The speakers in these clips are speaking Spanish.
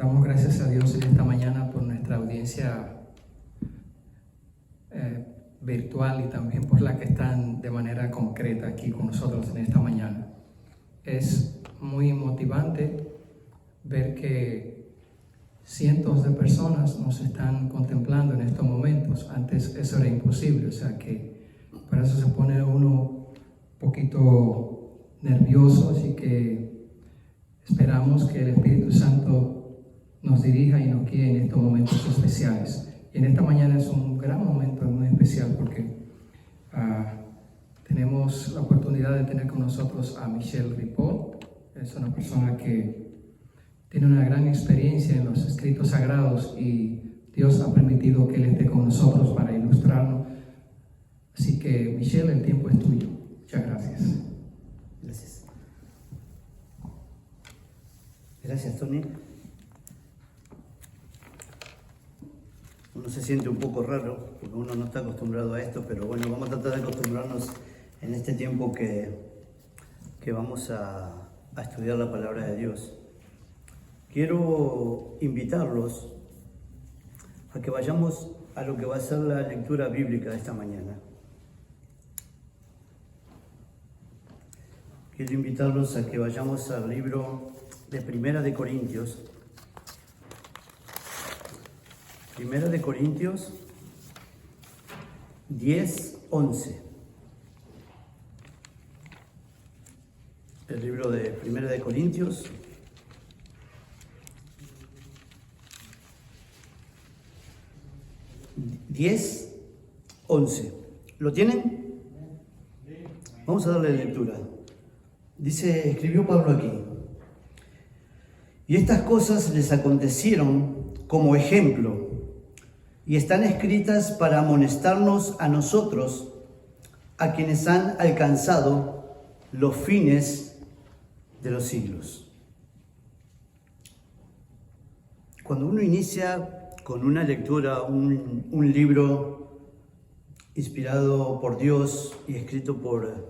Damos gracias a Dios en esta mañana por nuestra audiencia virtual y también por la que están de manera concreta aquí con nosotros en esta mañana. Es muy motivante ver que cientos de personas nos están contemplando en estos momentos. Antes eso era imposible, o sea que para eso se pone uno un poquito nervioso, así que esperamos que el Espíritu Santo nos dirija y nos guíe en estos momentos especiales. Y en esta mañana es un gran momento muy especial porque tenemos la oportunidad de tener con nosotros a Michel Ripoll. Es una persona que tiene una gran experiencia en los escritos sagrados y Dios ha permitido que él esté con nosotros para ilustrarnos. Así que, Michel, el tiempo es tuyo. Muchas gracias. Gracias. Gracias, Tony. Uno se siente un poco raro, porque uno no está acostumbrado a esto, pero bueno, vamos a tratar de acostumbrarnos en este tiempo que vamos a estudiar la palabra de Dios. Quiero invitarlos a que vayamos a lo que va a ser la lectura bíblica de esta mañana. Quiero invitarlos a que vayamos al libro de Primera de Corintios. Primera de Corintios 10:11. El libro de Primera de Corintios 10:11. ¿Lo tienen? Vamos a darle lectura. Dice, escribió Pablo aquí: y estas cosas les acontecieron como ejemplo y están escritas para amonestarnos a nosotros, a quienes han alcanzado los fines de los siglos. Cuando uno inicia con una lectura, un libro inspirado por Dios y escrito por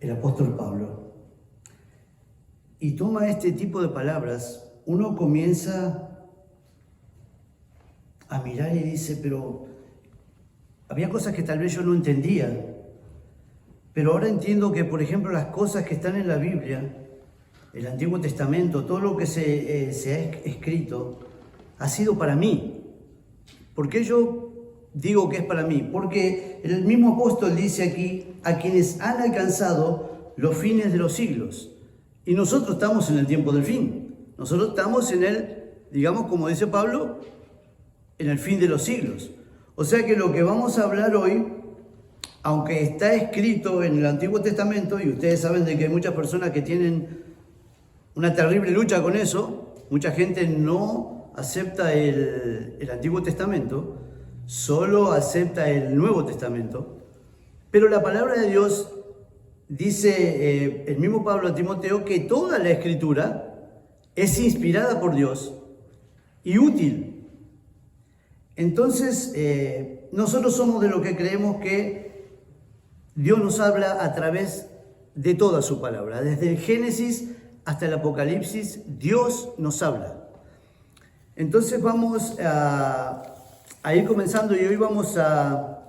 el apóstol Pablo, y toma este tipo de palabras, uno comienza a mirar y dice, pero había cosas que tal vez yo no entendía, pero ahora entiendo que, por ejemplo, las cosas que están en la Biblia, el Antiguo Testamento, todo lo que se ha escrito, ha sido para mí. ¿Por qué yo digo que es para mí? Porque el mismo apóstol dice aquí, a quienes han alcanzado los fines de los siglos. Y nosotros estamos en el tiempo del fin. Nosotros estamos en el, digamos, como dice Pablo, en el fin de los siglos. O sea que lo que vamos a hablar hoy, aunque está escrito en el Antiguo Testamento, y ustedes saben de que hay muchas personas que tienen una terrible lucha con eso, mucha gente no acepta el Antiguo Testamento, solo acepta el Nuevo Testamento, pero la palabra de Dios dice el mismo Pablo a Timoteo que toda la Escritura es inspirada por Dios y útil. Entonces, nosotros somos de los que creemos que Dios nos habla a través de toda su palabra. Desde el Génesis hasta el Apocalipsis, Dios nos habla. Entonces vamos a ir comenzando y hoy vamos a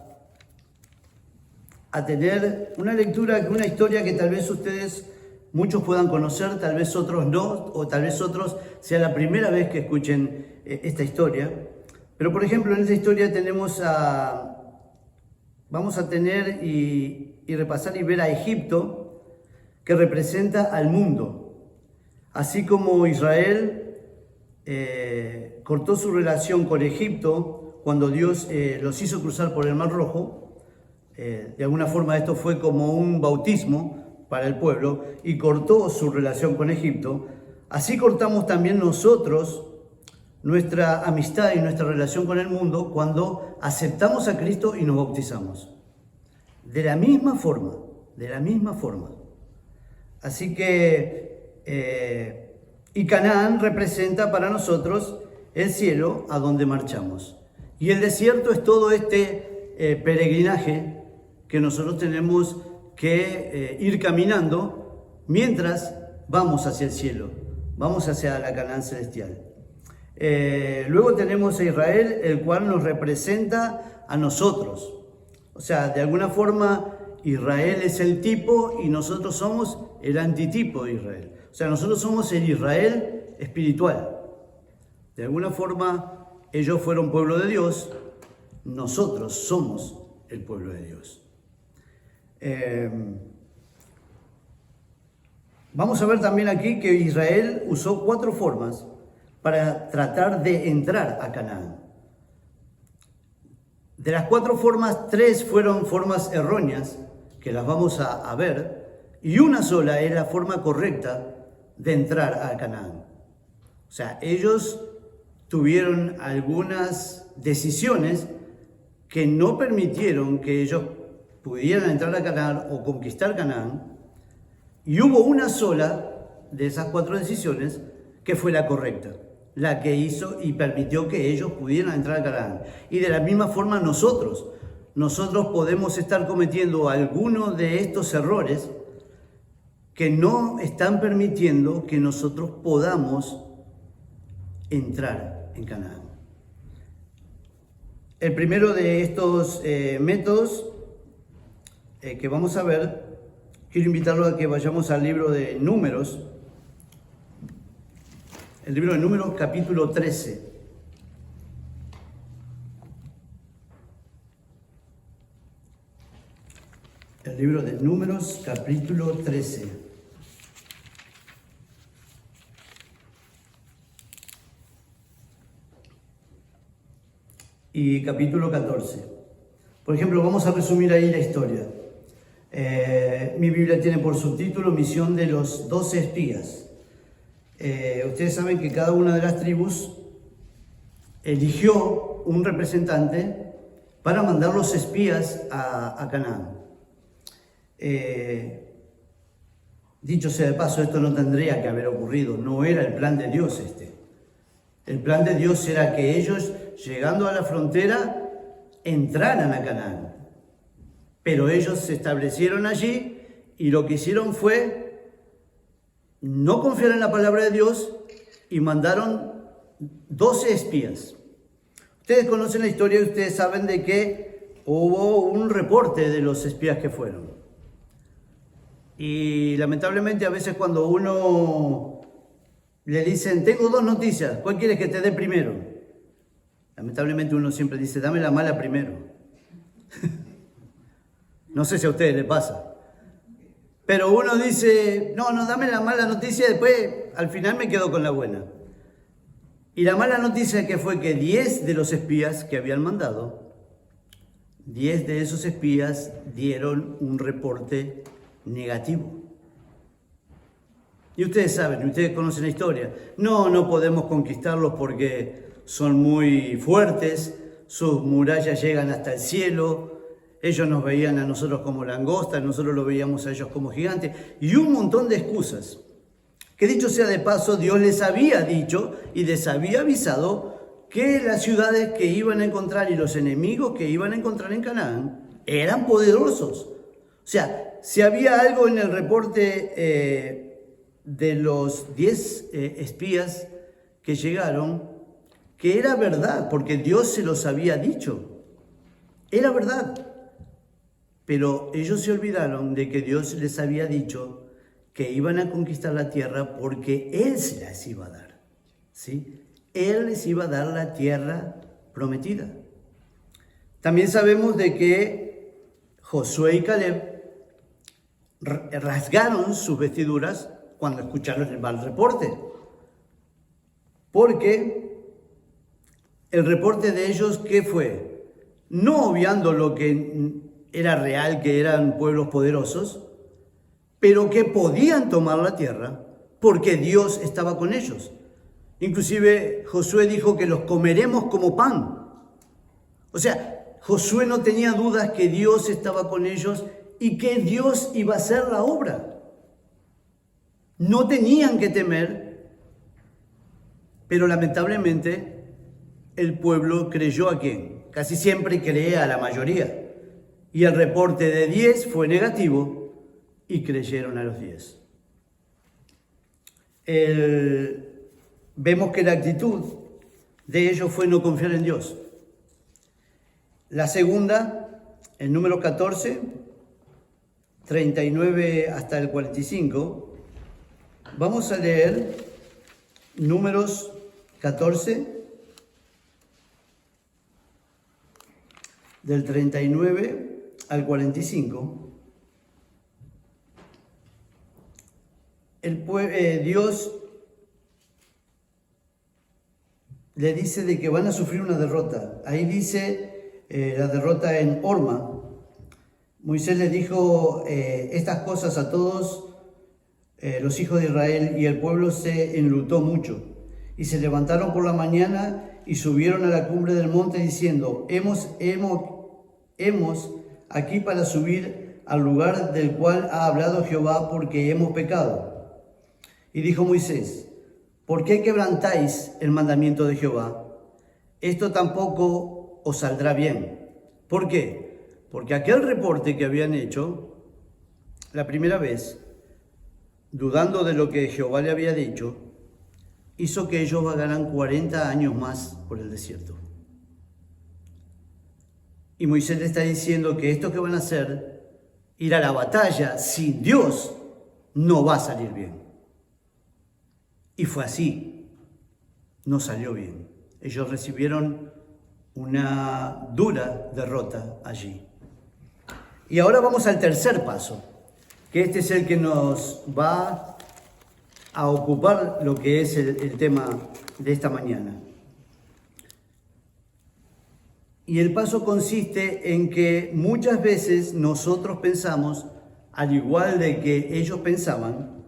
tener una lectura, una historia que tal vez ustedes, muchos puedan conocer, tal vez otros no, o tal vez otros sea la primera vez que escuchen esta historia. Pero por ejemplo, en esta historia vamos a tener y repasar y ver a Egipto, que representa al mundo. Así como Israel cortó su relación con Egipto cuando Dios los hizo cruzar por el Mar Rojo, de alguna forma esto fue como un bautismo para el pueblo y cortó su relación con Egipto, así cortamos también nosotros nuestra amistad y nuestra relación con el mundo cuando aceptamos a Cristo y nos bautizamos. De la misma forma. Así que, y Canaán representa para nosotros el cielo a donde marchamos. Y el desierto es todo este peregrinaje que nosotros tenemos que ir caminando mientras vamos hacia el cielo. vamos hacia la Canaán celestial. Luego tenemos a Israel, el cual nos representa a nosotros. O sea, de alguna forma Israel es el tipo y nosotros somos el antitipo de Israel. O sea, nosotros somos el Israel espiritual. De alguna forma ellos fueron pueblo de Dios, nosotros somos el pueblo de Dios. Vamos a ver también aquí que Israel usó 4 formas para tratar de entrar a Canaán. De las 4 formas, 3 fueron formas erróneas, que las vamos a ver, y una sola es la forma correcta de entrar a Canaán. O sea, ellos tuvieron algunas decisiones que no permitieron que ellos pudieran entrar a Canaán o conquistar Canaán, y hubo una sola de esas 4 decisiones que fue la correcta, la que hizo y permitió que ellos pudieran entrar a Canaán. Y de la misma forma nosotros podemos estar cometiendo algunos de estos errores que no están permitiendo que nosotros podamos entrar en Canaán. El primero de estos métodos que vamos a ver, quiero invitarlo a que vayamos al libro de Números, el libro de Números capítulo 13. El libro de Números capítulo 13. Y capítulo 14. Por ejemplo, vamos a resumir ahí la historia. Mi Biblia tiene por subtítulo Misión de los 12 espías. Ustedes saben que cada una de las tribus eligió un representante para mandar los espías a Canaán. Dicho sea de paso, esto no tendría que haber ocurrido, no era el plan de Dios este. El plan de Dios era que ellos, llegando a la frontera, entraran a Canaán. Pero ellos se establecieron allí y lo que hicieron fue no confiar en la palabra de Dios y mandaron 12 espías. Ustedes conocen la historia y ustedes saben de que hubo un reporte de los espías que fueron. Y lamentablemente a veces cuando uno le dicen, tengo 2 noticias, ¿cuál quieres que te dé primero? Lamentablemente uno siempre dice, dame la mala primero. No sé si a ustedes les pasa. Pero uno dice, no, dame la mala noticia, después al final me quedo con la buena. Y la mala noticia que fue que 10 de los espías que habían mandado, 10 de esos espías dieron un reporte negativo. Y ustedes saben, ustedes conocen la historia. No podemos conquistarlos porque son muy fuertes, sus murallas llegan hasta el cielo. Ellos nos veían a nosotros como langostas, nosotros los veíamos a ellos como gigantes. Y un montón de excusas. Que dicho sea de paso, Dios les había dicho y les había avisado que las ciudades que iban a encontrar y los enemigos que iban a encontrar en Canaán eran poderosos. O sea, si había algo en el reporte de los 10 espías que llegaron, que era verdad, porque Dios se los había dicho. Era verdad. Pero ellos se olvidaron de que Dios les había dicho que iban a conquistar la tierra porque Él se las iba a dar. ¿Sí? Él les iba a dar la tierra prometida. También sabemos de que Josué y Caleb rasgaron sus vestiduras cuando escucharon el mal reporte. Porque el reporte de ellos, ¿qué fue? No obviando lo que era real, que eran pueblos poderosos, pero que podían tomar la tierra porque Dios estaba con ellos. Inclusive Josué dijo que los comeremos como pan. O sea, Josué no tenía dudas que Dios estaba con ellos y que Dios iba a hacer la obra. No tenían que temer, pero lamentablemente el pueblo creyó a quién. Casi siempre cree a la mayoría. Y el reporte de 10 fue negativo y creyeron a los 10. vemos que la actitud de ellos fue no confiar en Dios. La segunda, el número 14, 39 hasta el 45, vamos a leer Números 14, del 39 al 45. Dios le dice de que van a sufrir una derrota. Ahí dice la derrota en Horma. Moisés le dijo estas cosas a todos los hijos de Israel, y el pueblo se enlutó mucho. Y se levantaron por la mañana y subieron a la cumbre del monte diciendo: hemos aquí para subir al lugar del cual ha hablado Jehová, porque hemos pecado. Y dijo Moisés: ¿por qué quebrantáis el mandamiento de Jehová? Esto tampoco os saldrá bien. ¿Por qué? Porque aquel reporte que habían hecho la primera vez, dudando de lo que Jehová le había dicho, hizo que ellos vagaran 40 años más por el desierto. Y Moisés le está diciendo que esto que van a hacer, ir a la batalla sin Dios, no va a salir bien. Y fue así, no salió bien. Ellos recibieron una dura derrota allí. Y ahora vamos al tercer paso, que este es el que nos va a ocupar lo que es el tema de esta mañana. Y el paso consiste en que muchas veces nosotros pensamos, al igual de que ellos pensaban,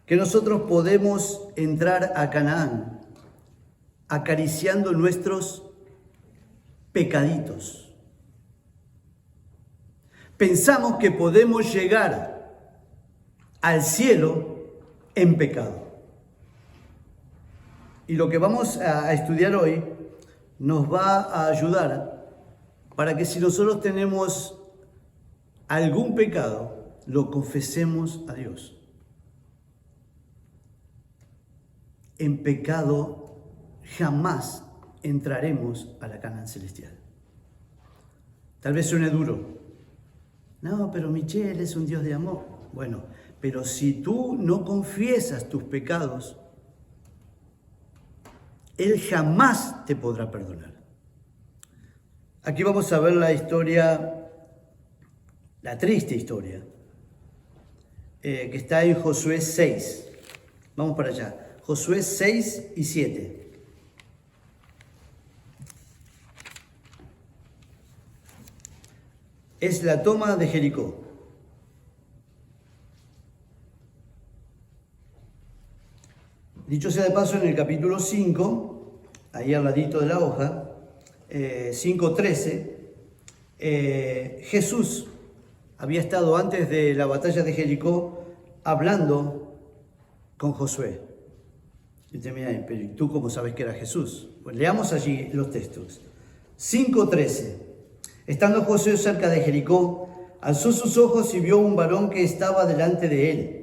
que nosotros podemos entrar a Canaán acariciando nuestros pecaditos. Pensamos que podemos llegar al cielo en pecado. Y lo que vamos a estudiar hoy nos va a ayudar para que si nosotros tenemos algún pecado, lo confesemos a Dios. En pecado jamás entraremos a la Canaán celestial. Tal vez suene duro. No, pero Michel es un Dios de amor. Bueno, pero si tú no confiesas tus pecados, Él jamás te podrá perdonar. Aquí vamos a ver la historia, la triste historia, que está en Josué 6. Vamos para allá. Josué 6 y 7. Es la toma de Jericó. Dicho sea de paso, en el capítulo 5, ahí al ladito de la hoja, 5:13, Jesús había estado antes de la batalla de Jericó hablando con Josué. Y usted mira, pero ¿y tú cómo sabes que era Jesús? Pues leamos allí los textos. 5:13. Estando Josué cerca de Jericó, alzó sus ojos y vio un varón que estaba delante de él,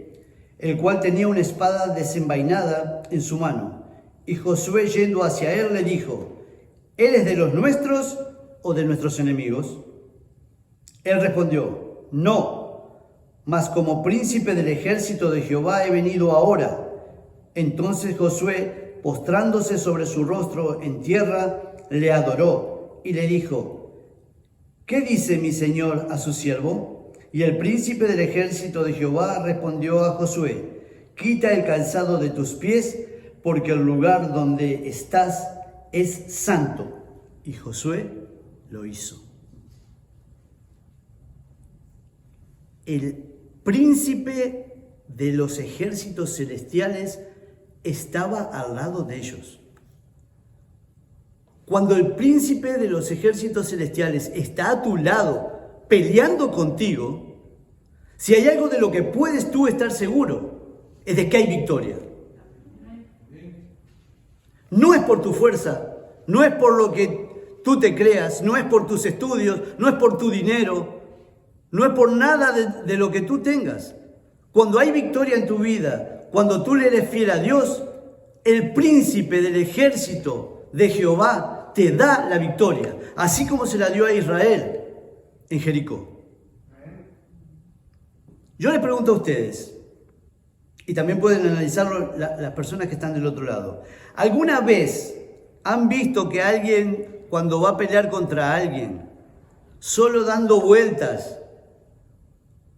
el cual tenía una espada desenvainada en su mano. Y Josué, yendo hacia él, le dijo: ¿eres de los nuestros o de nuestros enemigos? Él respondió: no, mas como príncipe del ejército de Jehová he venido ahora. Entonces Josué, postrándose sobre su rostro en tierra, le adoró y le dijo: ¿qué dice mi señor a su siervo? Y el príncipe del ejército de Jehová respondió a Josué: quita el calzado de tus pies, porque el lugar donde estás es santo. Y Josué lo hizo. El príncipe de los ejércitos celestiales estaba al lado de ellos. Cuando el príncipe de los ejércitos celestiales está a tu lado, peleando contigo, si hay algo de lo que puedes tú estar seguro, es de que hay victoria. No es por tu fuerza, no es por lo que tú te creas, no es por tus estudios, no es por tu dinero, no es por nada de lo que tú tengas. Cuando hay victoria en tu vida, cuando tú le eres fiel a Dios, el príncipe del ejército de Jehová te da la victoria, así como se la dio a Israel en Jericó. Yo les pregunto a ustedes, y también pueden analizarlo las personas que están del otro lado, ¿alguna vez han visto que alguien, cuando va a pelear contra alguien, solo dando vueltas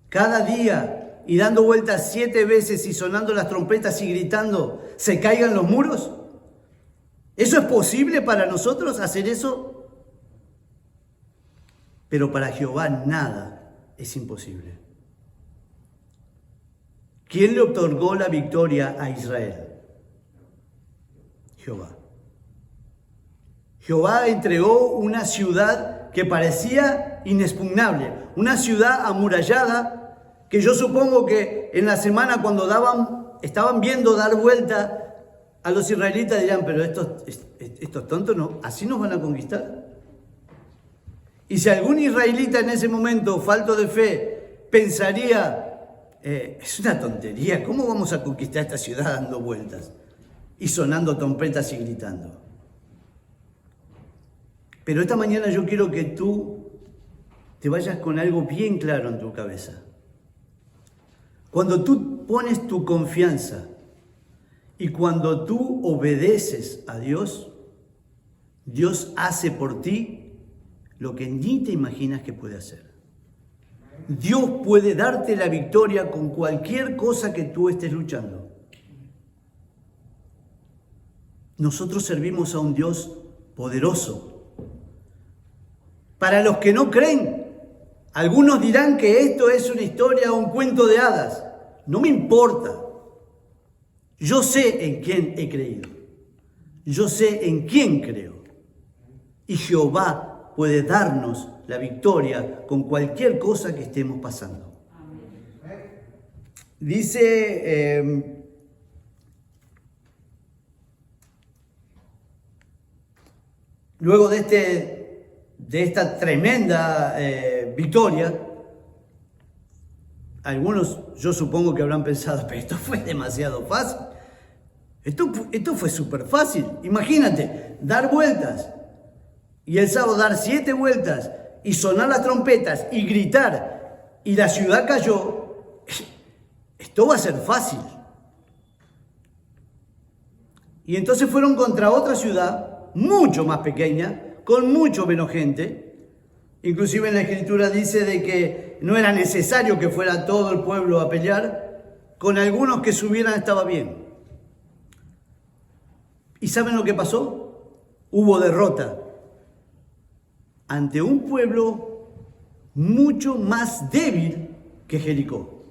cada día y dando vueltas 7 veces y sonando las trompetas y gritando, se caigan los muros? ¿Eso es posible para nosotros hacer eso? Pero para Jehová nada es imposible. ¿Quién le otorgó la victoria a Israel? Jehová. Jehová entregó una ciudad que parecía inexpugnable, una ciudad amurallada, que yo supongo que en la semana cuando estaban viendo dar vuelta a los israelitas dirían, pero estos tontos no, así nos van a conquistar. Y si algún israelita en ese momento, falto de fe, pensaría, es una tontería, ¿cómo vamos a conquistar esta ciudad dando vueltas y sonando trompetas y gritando? Pero esta mañana yo quiero que tú te vayas con algo bien claro en tu cabeza. Cuando tú pones tu confianza y cuando tú obedeces a Dios, Dios hace por ti lo que ni te imaginas que puede hacer. Dios puede darte la victoria con cualquier cosa que tú estés luchando. Nosotros servimos a un Dios poderoso. Para los que no creen, algunos dirán que esto es una historia o un cuento de hadas. No me importa. Yo sé en quién he creído. Yo sé en quién creo. Y Jehová puede darnos la victoria con cualquier cosa que estemos pasando. Dice luego de esta tremenda victoria, algunos yo supongo que habrán pensado, pero esto fue demasiado fácil. Esto fue súper fácil. Imagínate, dar vueltas y el sábado dar 7 vueltas y sonar las trompetas y gritar y la ciudad cayó. Esto va a ser fácil. Y entonces fueron contra otra ciudad mucho más pequeña, con mucho menos gente. Inclusive en la Escritura dice de que no era necesario que fuera todo el pueblo a pelear, con algunos que subieran estaba bien. ¿Y saben lo que pasó? Hubo derrota ante un pueblo mucho más débil que Jericó.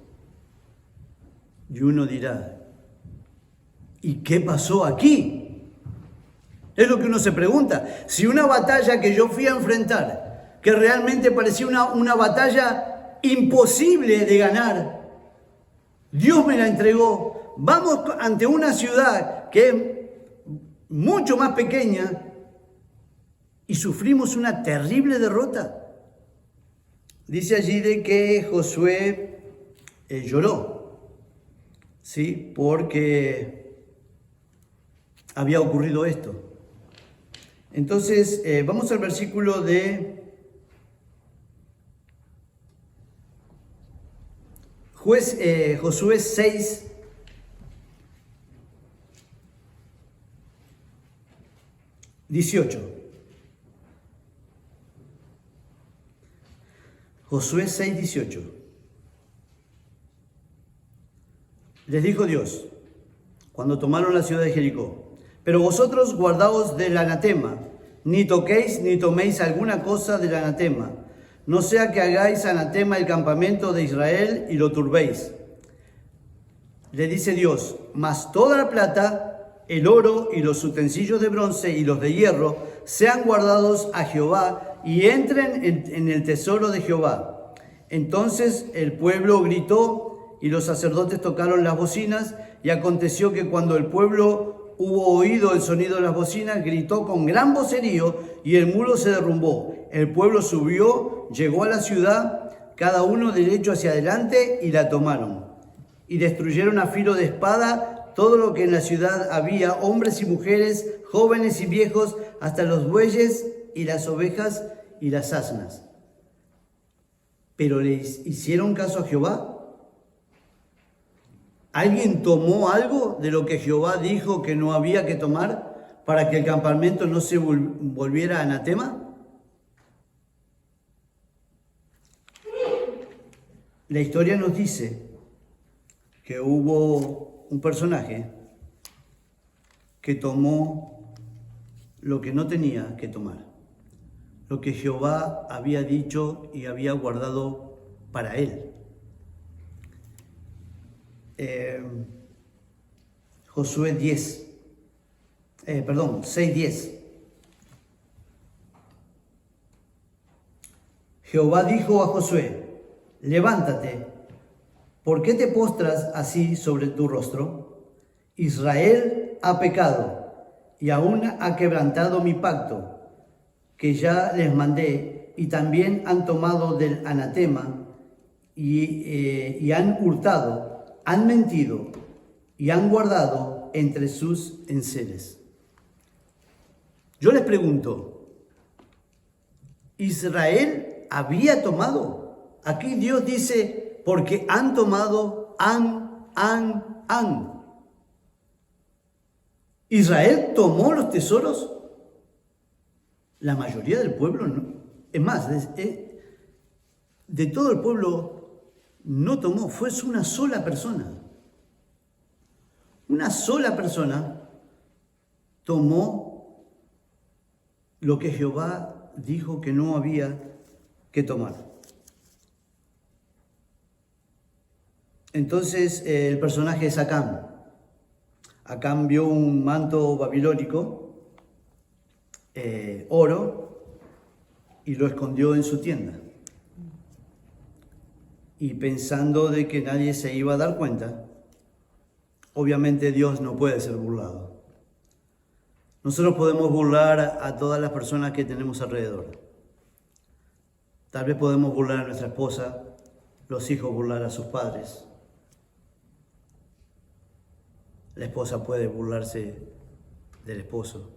Y uno dirá, ¿y qué pasó aquí? Es lo que uno se pregunta. Si una batalla que yo fui a enfrentar, que realmente parecía una batalla imposible de ganar, Dios me la entregó. Vamos ante una ciudad que es mucho más pequeña y sufrimos una terrible derrota. Dice allí de que Josué lloró, ¿sí? Porque había ocurrido esto. Entonces, vamos al versículo de Josué 6, (18). Josué 6, 18. Les dijo Dios, cuando tomaron la ciudad de Jericó, pero vosotros guardaos del anatema, ni toquéis ni toméis alguna cosa del anatema, no sea que hagáis anatema el campamento de Israel y lo turbéis. Le dice Dios, mas toda la plata, el oro y los utensilios de bronce y los de hierro sean guardados a Jehová y entren en el tesoro de Jehová. Entonces el pueblo gritó y los sacerdotes tocaron las bocinas, y aconteció que cuando el pueblo hubo oído el sonido de las bocinas, gritó con gran vocerío y el muro se derrumbó. El pueblo subió, llegó a la ciudad, cada uno derecho hacia adelante, y la tomaron. y destruyeron a filo de espada todo lo que en la ciudad había, hombres y mujeres, jóvenes y viejos, hasta los bueyes y las ovejas y las asnas. ¿Pero les hicieron caso a Jehová? ¿Alguien tomó algo de lo que Jehová dijo que no había que tomar para que el campamento no se volviera anatema? La historia nos dice que hubo un personaje que tomó lo que no tenía que tomar, lo que Jehová había dicho y había guardado para él. Josué 6:10. Jehová dijo a Josué: levántate, ¿por qué te postras así sobre tu rostro? Israel ha pecado y aún ha quebrantado mi pacto, que ya les mandé, y también han tomado del anatema y han hurtado, han mentido y han guardado entre sus enseres. Yo les pregunto, ¿Israel había tomado? Aquí Dios dice, porque han tomado, han. ¿Israel tomó los tesoros? La mayoría del pueblo no. Es más, de todo el pueblo no tomó, fue una sola persona. Una sola persona tomó lo que Jehová dijo que no había que tomar. Entonces el personaje es Acán. Acán vio un manto babilónico, oro, y lo escondió en su tienda. Y pensando de que nadie se iba a dar cuenta, obviamente Dios no puede ser burlado. Nosotros podemos burlar a todas las personas que tenemos alrededor. Tal vez podemos burlar a nuestra esposa, los hijos burlar a sus padres. La esposa puede burlarse del esposo,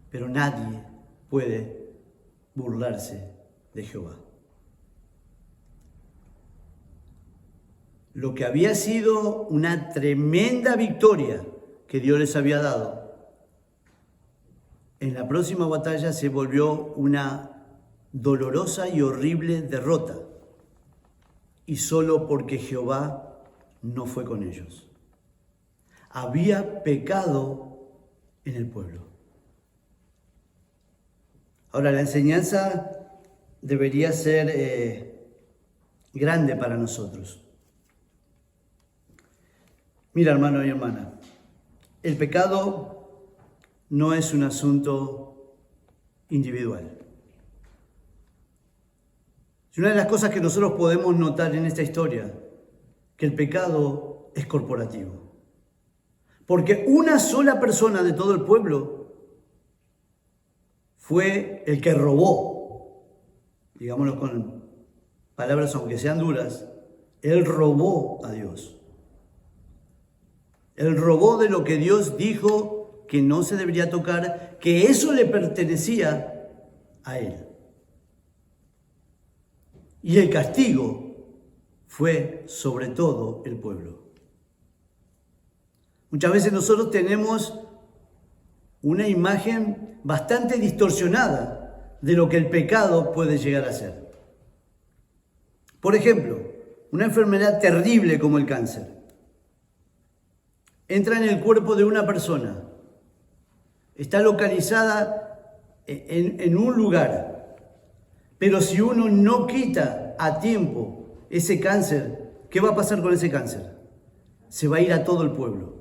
pero nadie puede burlarse de Jehová. Lo que había sido una tremenda victoria que Dios les había dado, en la próxima batalla se volvió una dolorosa y horrible derrota, y solo porque Jehová no fue con ellos. Había pecado en el pueblo. Ahora, la enseñanza debería ser grande para nosotros. Mira, hermano y hermana, el pecado no es un asunto individual. Es una de las cosas que nosotros podemos notar en esta historia, que el pecado es corporativo. Porque una sola persona de todo el pueblo fue el que robó, digámoslo con palabras aunque sean duras, él robó a Dios. Él robó de lo que Dios dijo que no se debería tocar, que eso le pertenecía a él. Y el castigo fue sobre todo el pueblo. Muchas veces nosotros tenemos una imagen bastante distorsionada de lo que el pecado puede llegar a ser. Por ejemplo, una enfermedad terrible como el cáncer entra en el cuerpo de una persona, está localizada en un lugar, pero si uno no quita a tiempo ese cáncer, ¿qué va a pasar con ese cáncer? Se va a ir a todo el pueblo,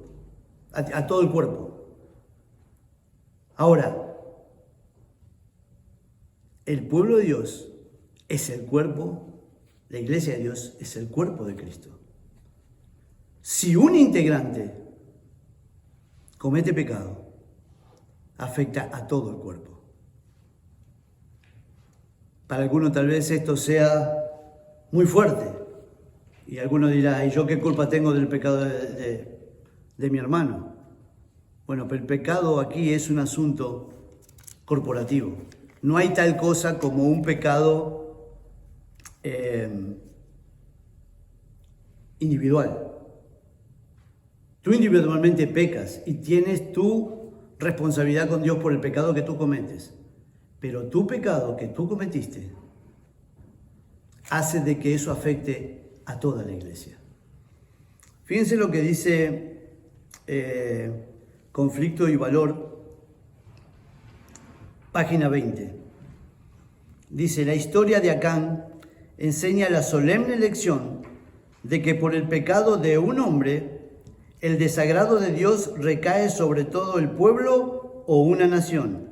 a todo el cuerpo. Ahora, el pueblo de Dios es el cuerpo, la iglesia de Dios es el cuerpo de Cristo. Si un integrante comete pecado, afecta a todo el cuerpo. Para algunos tal vez esto sea muy fuerte Y alguno dirá, ¿y yo qué culpa tengo del pecado de mi hermano? Bueno, pero el pecado aquí es un asunto corporativo. No hay tal cosa como un pecado individual. Tú individualmente pecas y tienes tu responsabilidad con Dios por el pecado que tú cometes. Pero tu pecado que tú cometiste hace de que eso afecte a toda la iglesia. Fíjense lo que dice Conflicto y Valor, página 20. Dice, la historia de Acán enseña la solemne lección de que por el pecado de un hombre, el desagrado de Dios recae sobre todo el pueblo o una nación,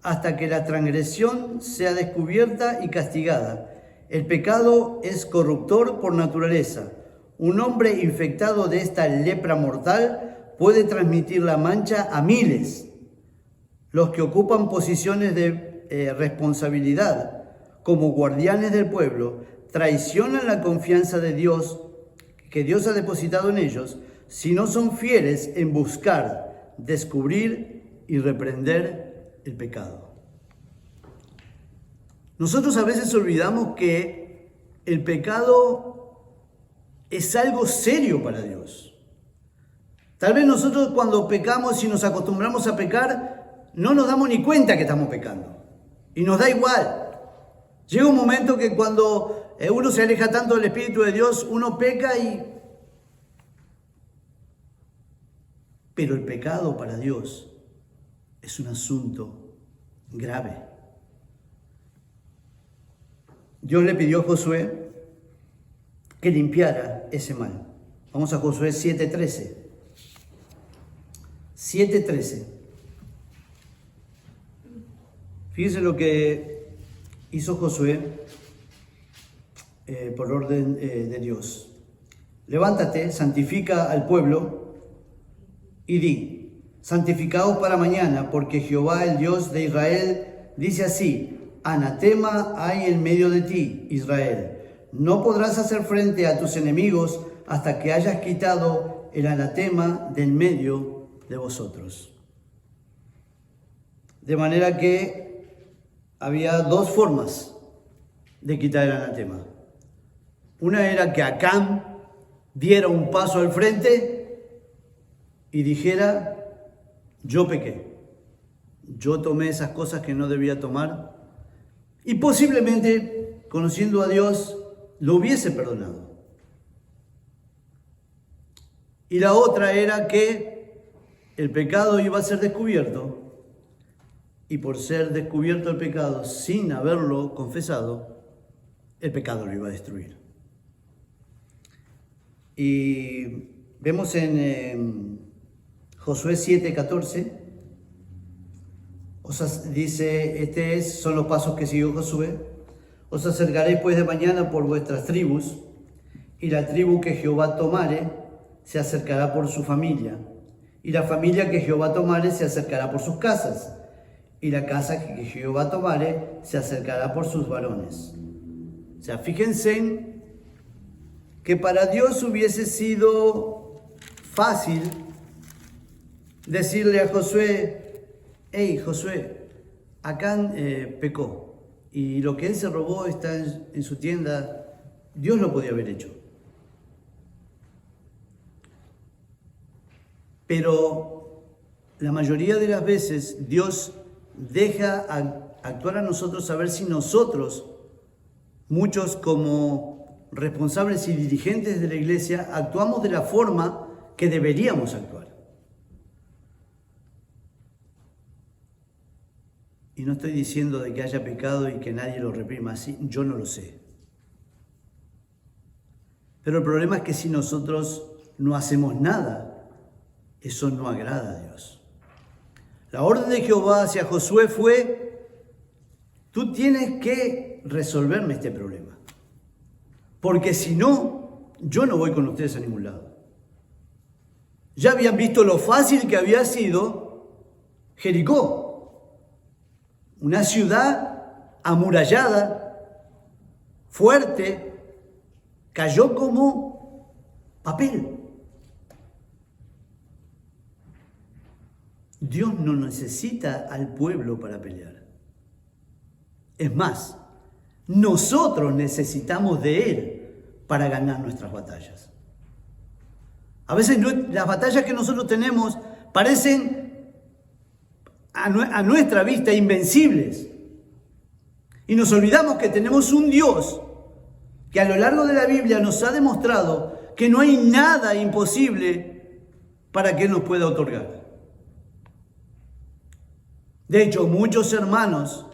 hasta que la transgresión sea descubierta y castigada. El pecado es corruptor por naturaleza. Un hombre infectado de esta lepra mortal puede transmitir la mancha a miles. Los que ocupan posiciones de responsabilidad como guardianes del pueblo traicionan la confianza de Dios que Dios ha depositado en ellos si no son fieles en buscar, descubrir y reprender el pecado. Nosotros a veces olvidamos que el pecado es algo serio para Dios. Tal vez nosotros cuando pecamos y nos acostumbramos a pecar, no nos damos ni cuenta que estamos pecando. Y nos da igual. Llega un momento que cuando uno se aleja tanto del Espíritu de Dios, uno peca y... Pero el pecado para Dios es un asunto grave. Dios le pidió a Josué que limpiara ese mal. Vamos a Josué 7:13. 7:13. Fíjense lo que hizo Josué por orden de Dios. Levántate, santifica al pueblo y di, santificaos para mañana, porque Jehová, el Dios de Israel, dice así, anatema hay en medio de ti, Israel. No podrás hacer frente a tus enemigos hasta que hayas quitado el anatema del medio de vosotros. De manera que había dos formas de quitar el anatema. Una era que Acán diera un paso al frente y dijera, yo pequé, yo tomé esas cosas que no debía tomar y posiblemente, conociendo a Dios, lo hubiese perdonado. Y la otra era que el pecado iba a ser descubierto y por ser descubierto el pecado sin haberlo confesado, el pecado lo iba a destruir. Y vemos en Josué 7:14, dice, son los pasos que siguió Josué. Os acercaréis pues de mañana por vuestras tribus, y la tribu que Jehová tomare se acercará por su familia, y la familia que Jehová tomare se acercará por sus casas, y la casa que Jehová tomare se acercará por sus varones. O sea, fíjense que para Dios hubiese sido fácil decirle a Josué, hey Josué, Acán pecó y lo que él se robó está en su tienda, Dios lo podía haber hecho. Pero la mayoría de las veces Dios deja actuar a nosotros a ver si nosotros, muchos como responsables y dirigentes de la iglesia, actuamos de la forma que deberíamos actuar. Y no estoy diciendo de que haya pecado y que nadie lo reprima así, yo no lo sé. Pero el problema es que si nosotros no hacemos nada, eso no agrada a Dios. La orden de Jehová hacia Josué fue, tú tienes que resolverme este problema. Porque si no, yo no voy con ustedes a ningún lado. Ya habían visto lo fácil que había sido Jericó. Una ciudad amurallada, fuerte, cayó como papel. Dios no necesita al pueblo para pelear. Es más, nosotros necesitamos de Él para ganar nuestras batallas. A veces las batallas que nosotros tenemos parecen a nuestra vista invencibles. Y nos olvidamos que tenemos un Dios que a lo largo de la Biblia nos ha demostrado que no hay nada imposible para que Él nos pueda otorgar. De hecho, muchos hermanos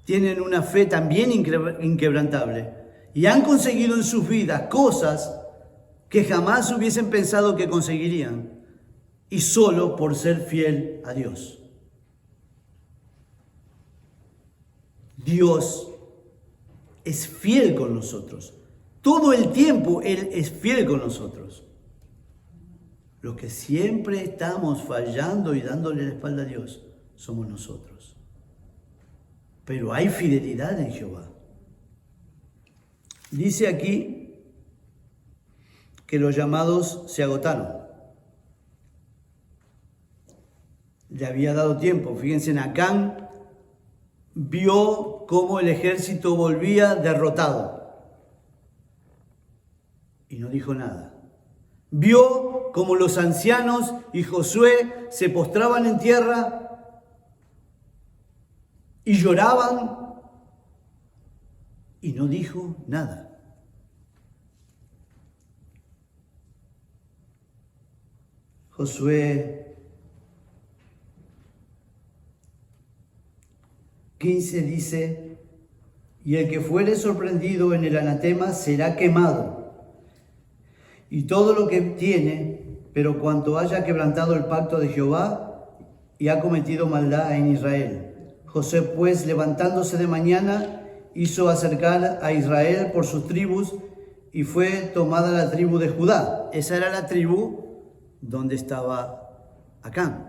tienen una fe también inquebrantable y han conseguido en sus vidas cosas que jamás hubiesen pensado que conseguirían, y solo por ser fiel a Dios. Dios es fiel con nosotros. Todo el tiempo Él es fiel con nosotros. Los que siempre estamos fallando y dándole la espalda a Dios somos nosotros. Pero hay fidelidad en Jehová. Dice aquí que los llamados se agotaron. Le había dado tiempo. Fíjense, Acán vio cómo el ejército volvía derrotado y no dijo nada. Vio cómo los ancianos y Josué se postraban en tierra y lloraban y no dijo nada. Josué 15 dice: y el que fuere sorprendido en el anatema será quemado, y todo lo que tiene, pero cuanto haya quebrantado el pacto de Jehová y ha cometido maldad en Israel. José, pues, levantándose de mañana, hizo acercar a Israel por sus tribus, y fue tomada la tribu de Judá. Esa era la tribu donde estaba Acán.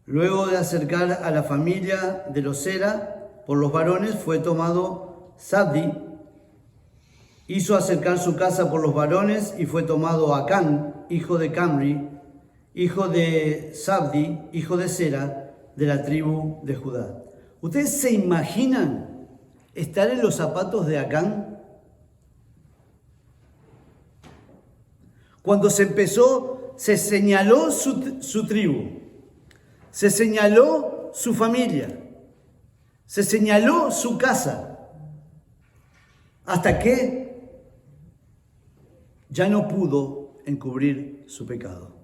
Luego de acercar a la familia de los Zera por los varones, fue tomado Zabdi. Hizo acercar su casa por los varones y fue tomado Acán, hijo de Camri, hijo de Zabdi, hijo de Zera, de la tribu de Judá. ¿Ustedes se imaginan estar en los zapatos de Acán? Cuando se empezó, se señaló su tribu, se señaló su familia, se señaló su casa, hasta que ya no pudo encubrir su pecado.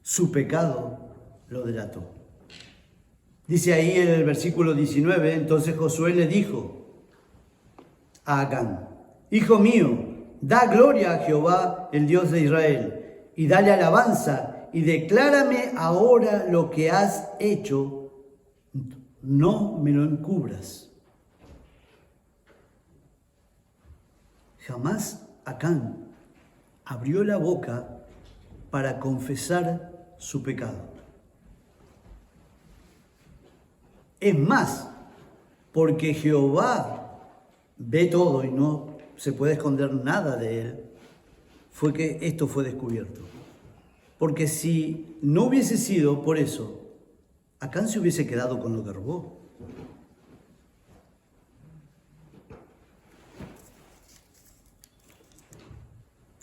Su pecado lo delató. Dice ahí en el versículo 19, entonces Josué le dijo a Acán: hijo mío, da gloria a Jehová, el Dios de Israel, y dale alabanza, y declárame ahora lo que has hecho, no me lo encubras. Jamás Acán abrió la boca para confesar su pecado. Es más, porque Jehová ve todo y no se puede esconder nada de él, fue que esto fue descubierto. Porque si no hubiese sido por eso, Acán se hubiese quedado con lo que robó.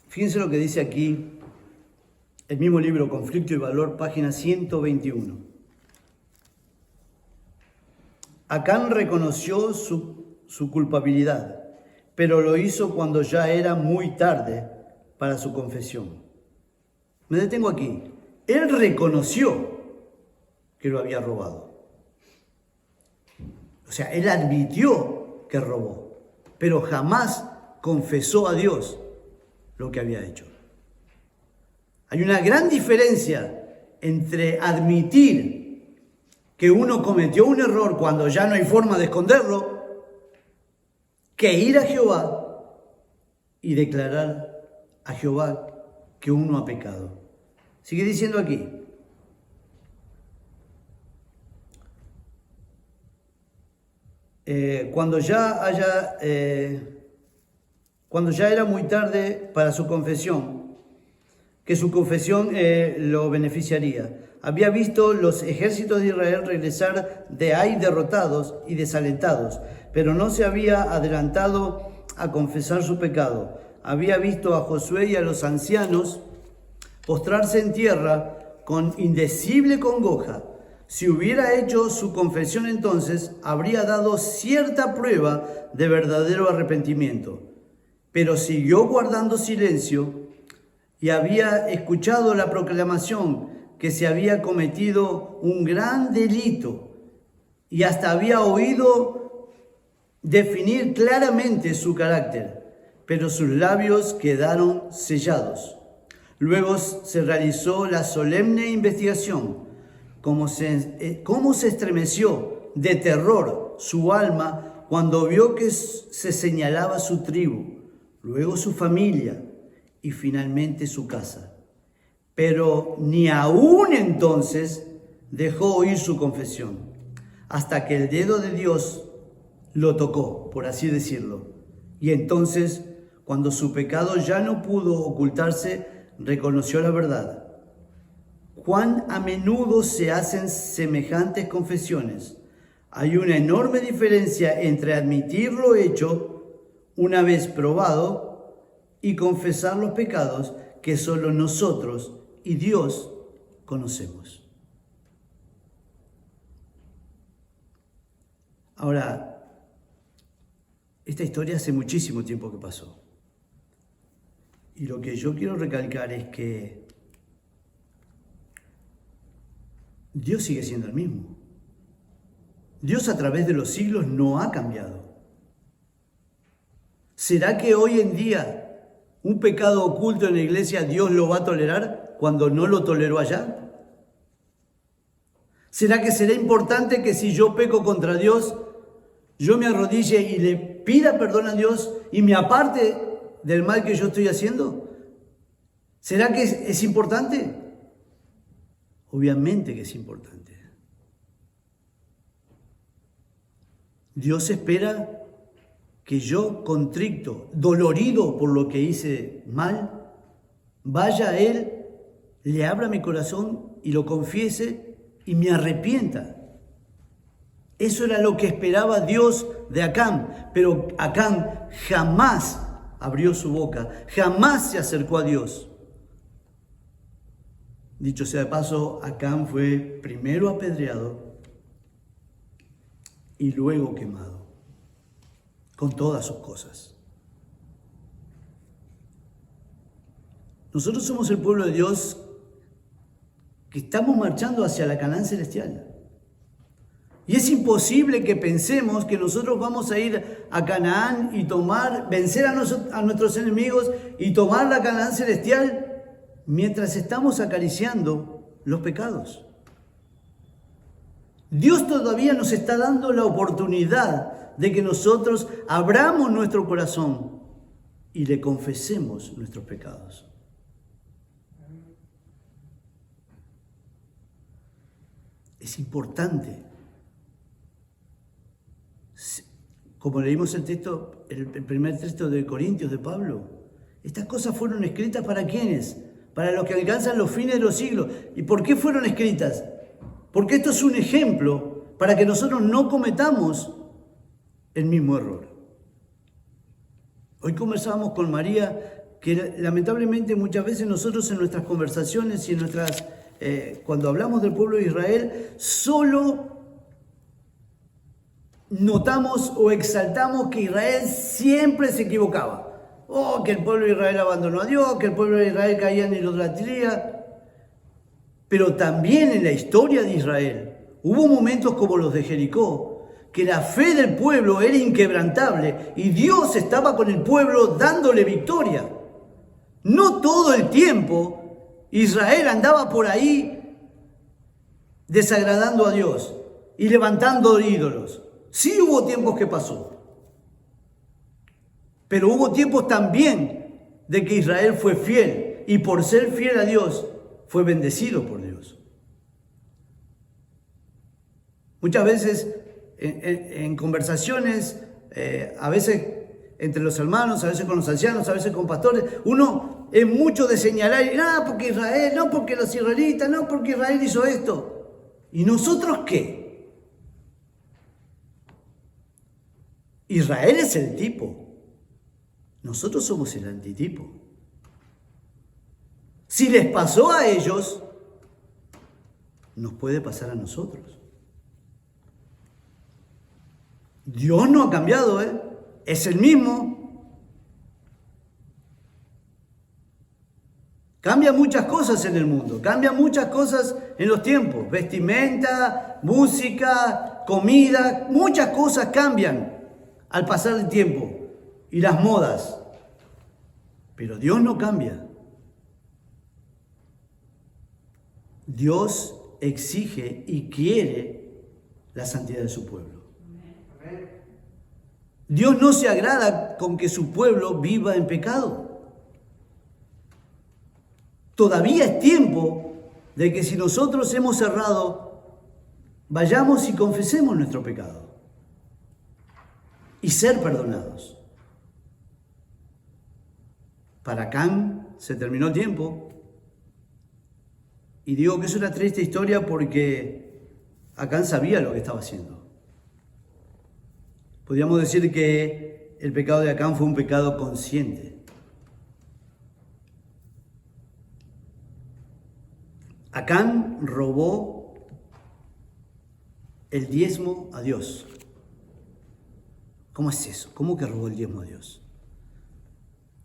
Fíjense lo que dice aquí el mismo libro, Conflicto y Valor, página 121. Acán reconoció su culpabilidad, pero lo hizo cuando ya era muy tarde para su confesión. Me detengo aquí. Él reconoció que lo había robado. O sea, él admitió que robó, pero jamás confesó a Dios lo que había hecho. Hay una gran diferencia entre admitir que uno cometió un error cuando ya no hay forma de esconderlo, que ir a Jehová y declarar a Jehová que uno ha pecado. Sigue diciendo aquí: cuando ya era muy tarde para su confesión, que su confesión lo beneficiaría. Había visto los ejércitos de Israel regresar de ahí derrotados y desalentados, pero no se había adelantado a confesar su pecado. Había visto a Josué y a los ancianos postrarse en tierra con indecible congoja. Si hubiera hecho su confesión entonces, habría dado cierta prueba de verdadero arrepentimiento. Pero siguió guardando silencio y había escuchado la proclamación que se había cometido un gran delito y hasta había oído definir claramente su carácter, pero sus labios quedaron sellados. Luego se realizó la solemne investigación. Cómo se estremeció de terror su alma cuando vio que se señalaba su tribu, luego su familia y finalmente su casa. Pero ni aún entonces dejó oír su confesión, hasta que el dedo de Dios lo tocó, por así decirlo. Y entonces, cuando su pecado ya no pudo ocultarse, reconoció la verdad. Cuán a menudo se hacen semejantes confesiones. Hay una enorme diferencia entre admitir lo hecho una vez probado y confesar los pecados que solo nosotros y Dios conocemos. Ahora, esta historia hace muchísimo tiempo que pasó. Y lo que yo quiero recalcar es que Dios sigue siendo el mismo. Dios a través de los siglos no ha cambiado. ¿Será que hoy en día un pecado oculto en la iglesia Dios lo va a tolerar cuando no lo toleró allá? ¿Será que será importante que si yo peco contra Dios, yo me arrodille y le pida perdón a Dios y me aparte del mal que yo estoy haciendo? ¿Será que es importante? Obviamente que es importante. Dios espera que yo, contrito, dolorido por lo que hice mal, vaya a Él, le abra mi corazón y lo confiese y me arrepienta. Eso era lo que esperaba Dios de Acán, pero Acán jamás abrió su boca, jamás se acercó a Dios. Dicho sea de paso, Acán fue primero apedreado y luego quemado, con todas sus cosas. Nosotros somos el pueblo de Dios que estamos marchando hacia la Canaán celestial. Y es imposible que pensemos que nosotros vamos a ir a Canaán y vencer a nuestros enemigos y tomar la Canaán celestial mientras estamos acariciando los pecados. Dios todavía nos está dando la oportunidad de que nosotros abramos nuestro corazón y le confesemos nuestros pecados. Es importante. Como leímos el primer texto de Corintios de Pablo, estas cosas fueron escritas ¿para quiénes? Para los que alcanzan los fines de los siglos. ¿Y por qué fueron escritas? Porque esto es un ejemplo para que nosotros no cometamos el mismo error. Hoy conversábamos con María que lamentablemente muchas veces nosotros en nuestras conversaciones y cuando hablamos del pueblo de Israel, solo notamos o exaltamos que Israel siempre se equivocaba. Que el pueblo de Israel abandonó a Dios, que el pueblo de Israel caía en idolatría. Pero también en la historia de Israel hubo momentos como los de Jericó, que la fe del pueblo era inquebrantable y Dios estaba con el pueblo dándole victoria. No todo el tiempo Israel andaba por ahí desagradando a Dios y levantando ídolos. Sí hubo tiempos que pasó. Pero hubo tiempos también de que Israel fue fiel y por ser fiel a Dios fue bendecido por Dios. Muchas veces en conversaciones, a veces entre los hermanos, a veces con los ancianos, a veces con pastores, uno es mucho de señalar, no, porque Israel, no, porque los israelitas, no, porque Israel hizo esto. ¿Y nosotros qué? Israel es el tipo. Nosotros somos el antitipo. Si les pasó a ellos, nos puede pasar a nosotros. Dios no ha cambiado, es el mismo. Cambia muchas cosas en el mundo, cambian muchas cosas en los tiempos. Vestimenta, música, comida, muchas cosas cambian al pasar el tiempo. Y las modas. Pero Dios no cambia. Dios exige y quiere la santidad de su pueblo. Dios no se agrada con que su pueblo viva en pecado. Todavía es tiempo de que si nosotros hemos errado, vayamos y confesemos nuestro pecado y ser perdonados. Para Acán se terminó el tiempo. Y digo que es una triste historia porque Acán sabía lo que estaba haciendo. Podríamos decir que el pecado de Acán fue un pecado consciente. Acán robó el diezmo a Dios. ¿Cómo es eso? ¿Cómo que robó el diezmo a Dios?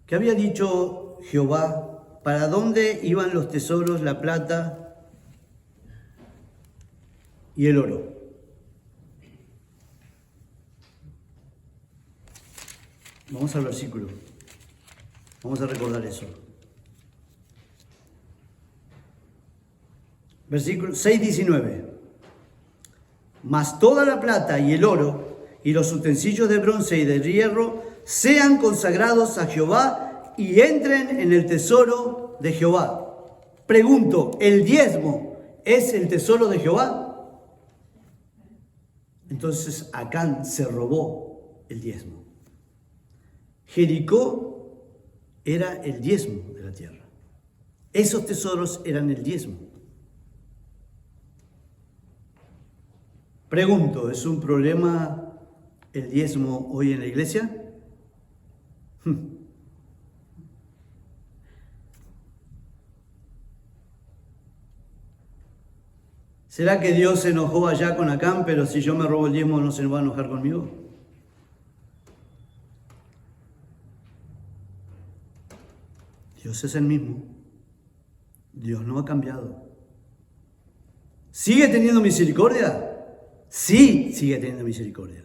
¿Qué había dicho Jehová? ¿Para dónde iban los tesoros, la plata y el oro? Vamos al versículo. Vamos a recordar eso. Versículo 6:19. Mas toda la plata y el oro y los utensilios de bronce y de hierro sean consagrados a Jehová y entren en el tesoro de Jehová. Pregunto, ¿el diezmo es el tesoro de Jehová? Entonces Acán se robó el diezmo. Jericó era el diezmo de la tierra. Esos tesoros eran el diezmo. Pregunto, ¿es un problema el diezmo hoy en la iglesia? ¿Será que Dios se enojó allá con Acán, pero si yo me robo el diezmo no se va a enojar conmigo? Dios es el mismo. Dios no ha cambiado. ¿Sigue teniendo misericordia? Sí, sigue teniendo misericordia.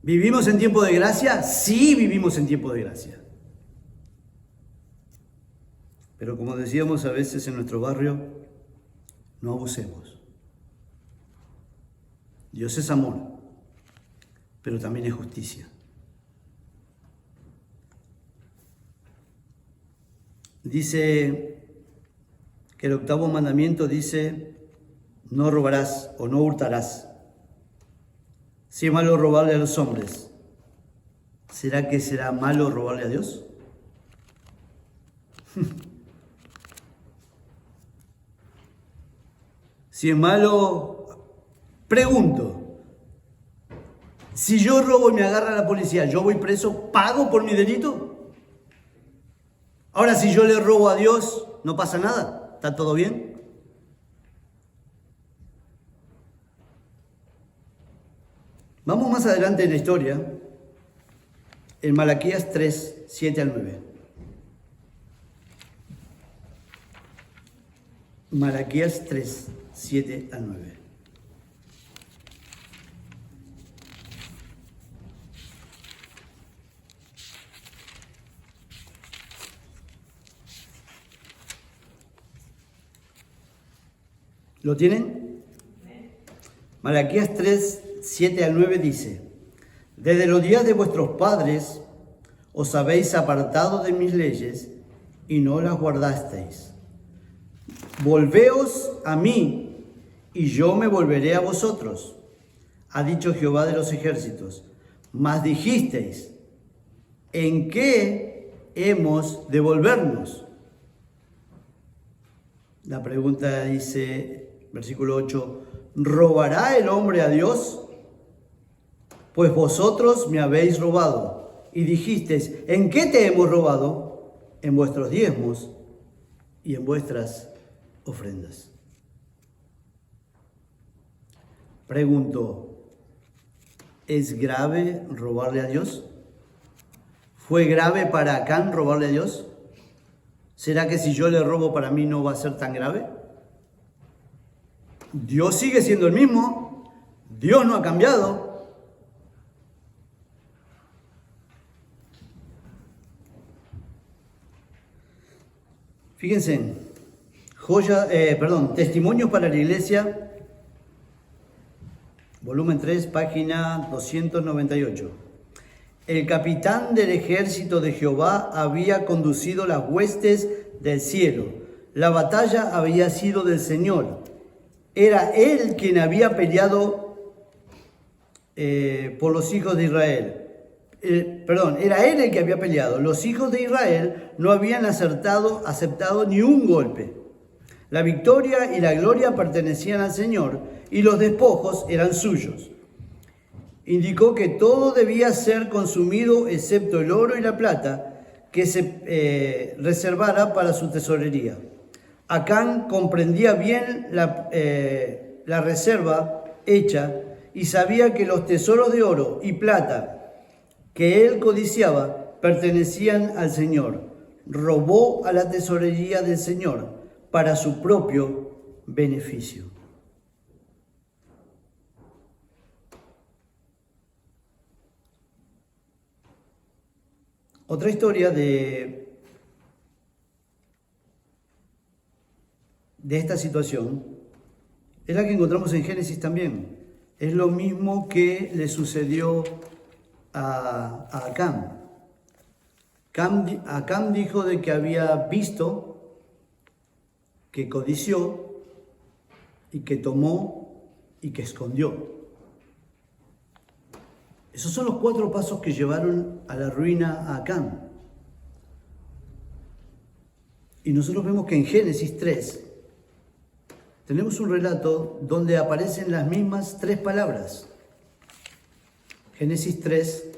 ¿Vivimos en tiempo de gracia? Sí, vivimos en tiempo de gracia. Pero como decíamos a veces en nuestro barrio, no abusemos. Dios es amor, pero también es justicia. Dice que el 8º mandamiento dice, no robarás o no hurtarás. Si es malo robarle a los hombres, ¿será que será malo robarle a Dios? Si es malo, pregunto, si yo robo y me agarra la policía, ¿yo voy preso? ¿Pago por mi delito? Ahora, si yo le robo a Dios, ¿no pasa nada? ¿Está todo bien? Vamos más adelante en la historia, en Malaquías 3, 7 al 9. Malaquías 3, 7 al 9. ¿Lo tienen? Malaquías 3, 7 al 9 dice, desde los días de vuestros padres os habéis apartado de mis leyes y no las guardasteis. Volveos a mí y yo me volveré a vosotros. ha dicho Jehová de los ejércitos. Mas dijisteis, ¿en qué hemos de volvernos? La pregunta dice, versículo 8, ¿robará el hombre a Dios? Pues vosotros me habéis robado. Y dijisteis, ¿en qué te hemos robado? En vuestros diezmos y en vuestras ofrendas. Pregunto, ¿es grave robarle a Dios? ¿Fue grave para Acán robarle a Dios? ¿Será que si yo le robo para mí no va a ser tan grave? Dios sigue siendo el mismo. Dios no ha cambiado. Fíjense, Testimonios para la Iglesia, volumen 3, página 298. El capitán del ejército de Jehová había conducido las huestes del cielo. La batalla había sido del Señor. Era él quien había peleado por los hijos de Israel. Era él el que había peleado. Los hijos de Israel no habían aceptado ni un golpe. La victoria y la gloria pertenecían al Señor y los despojos eran suyos. Indicó que todo debía ser consumido excepto el oro y la plata que se reservara para su tesorería. Acán comprendía bien la reserva hecha y sabía que los tesoros de oro y plata que él codiciaba pertenecían al Señor. Robó a la tesorería del Señor para su propio beneficio. Otra historia de esta situación es la que encontramos en Génesis también. Es lo mismo que le sucedió a Acán. Acán dijo de que había visto, que codició y que tomó y que escondió. Esos son los 4 pasos que llevaron a la ruina a Acán. Y nosotros vemos que en Génesis 3 tenemos un relato donde aparecen las mismas 3 palabras. Génesis 3,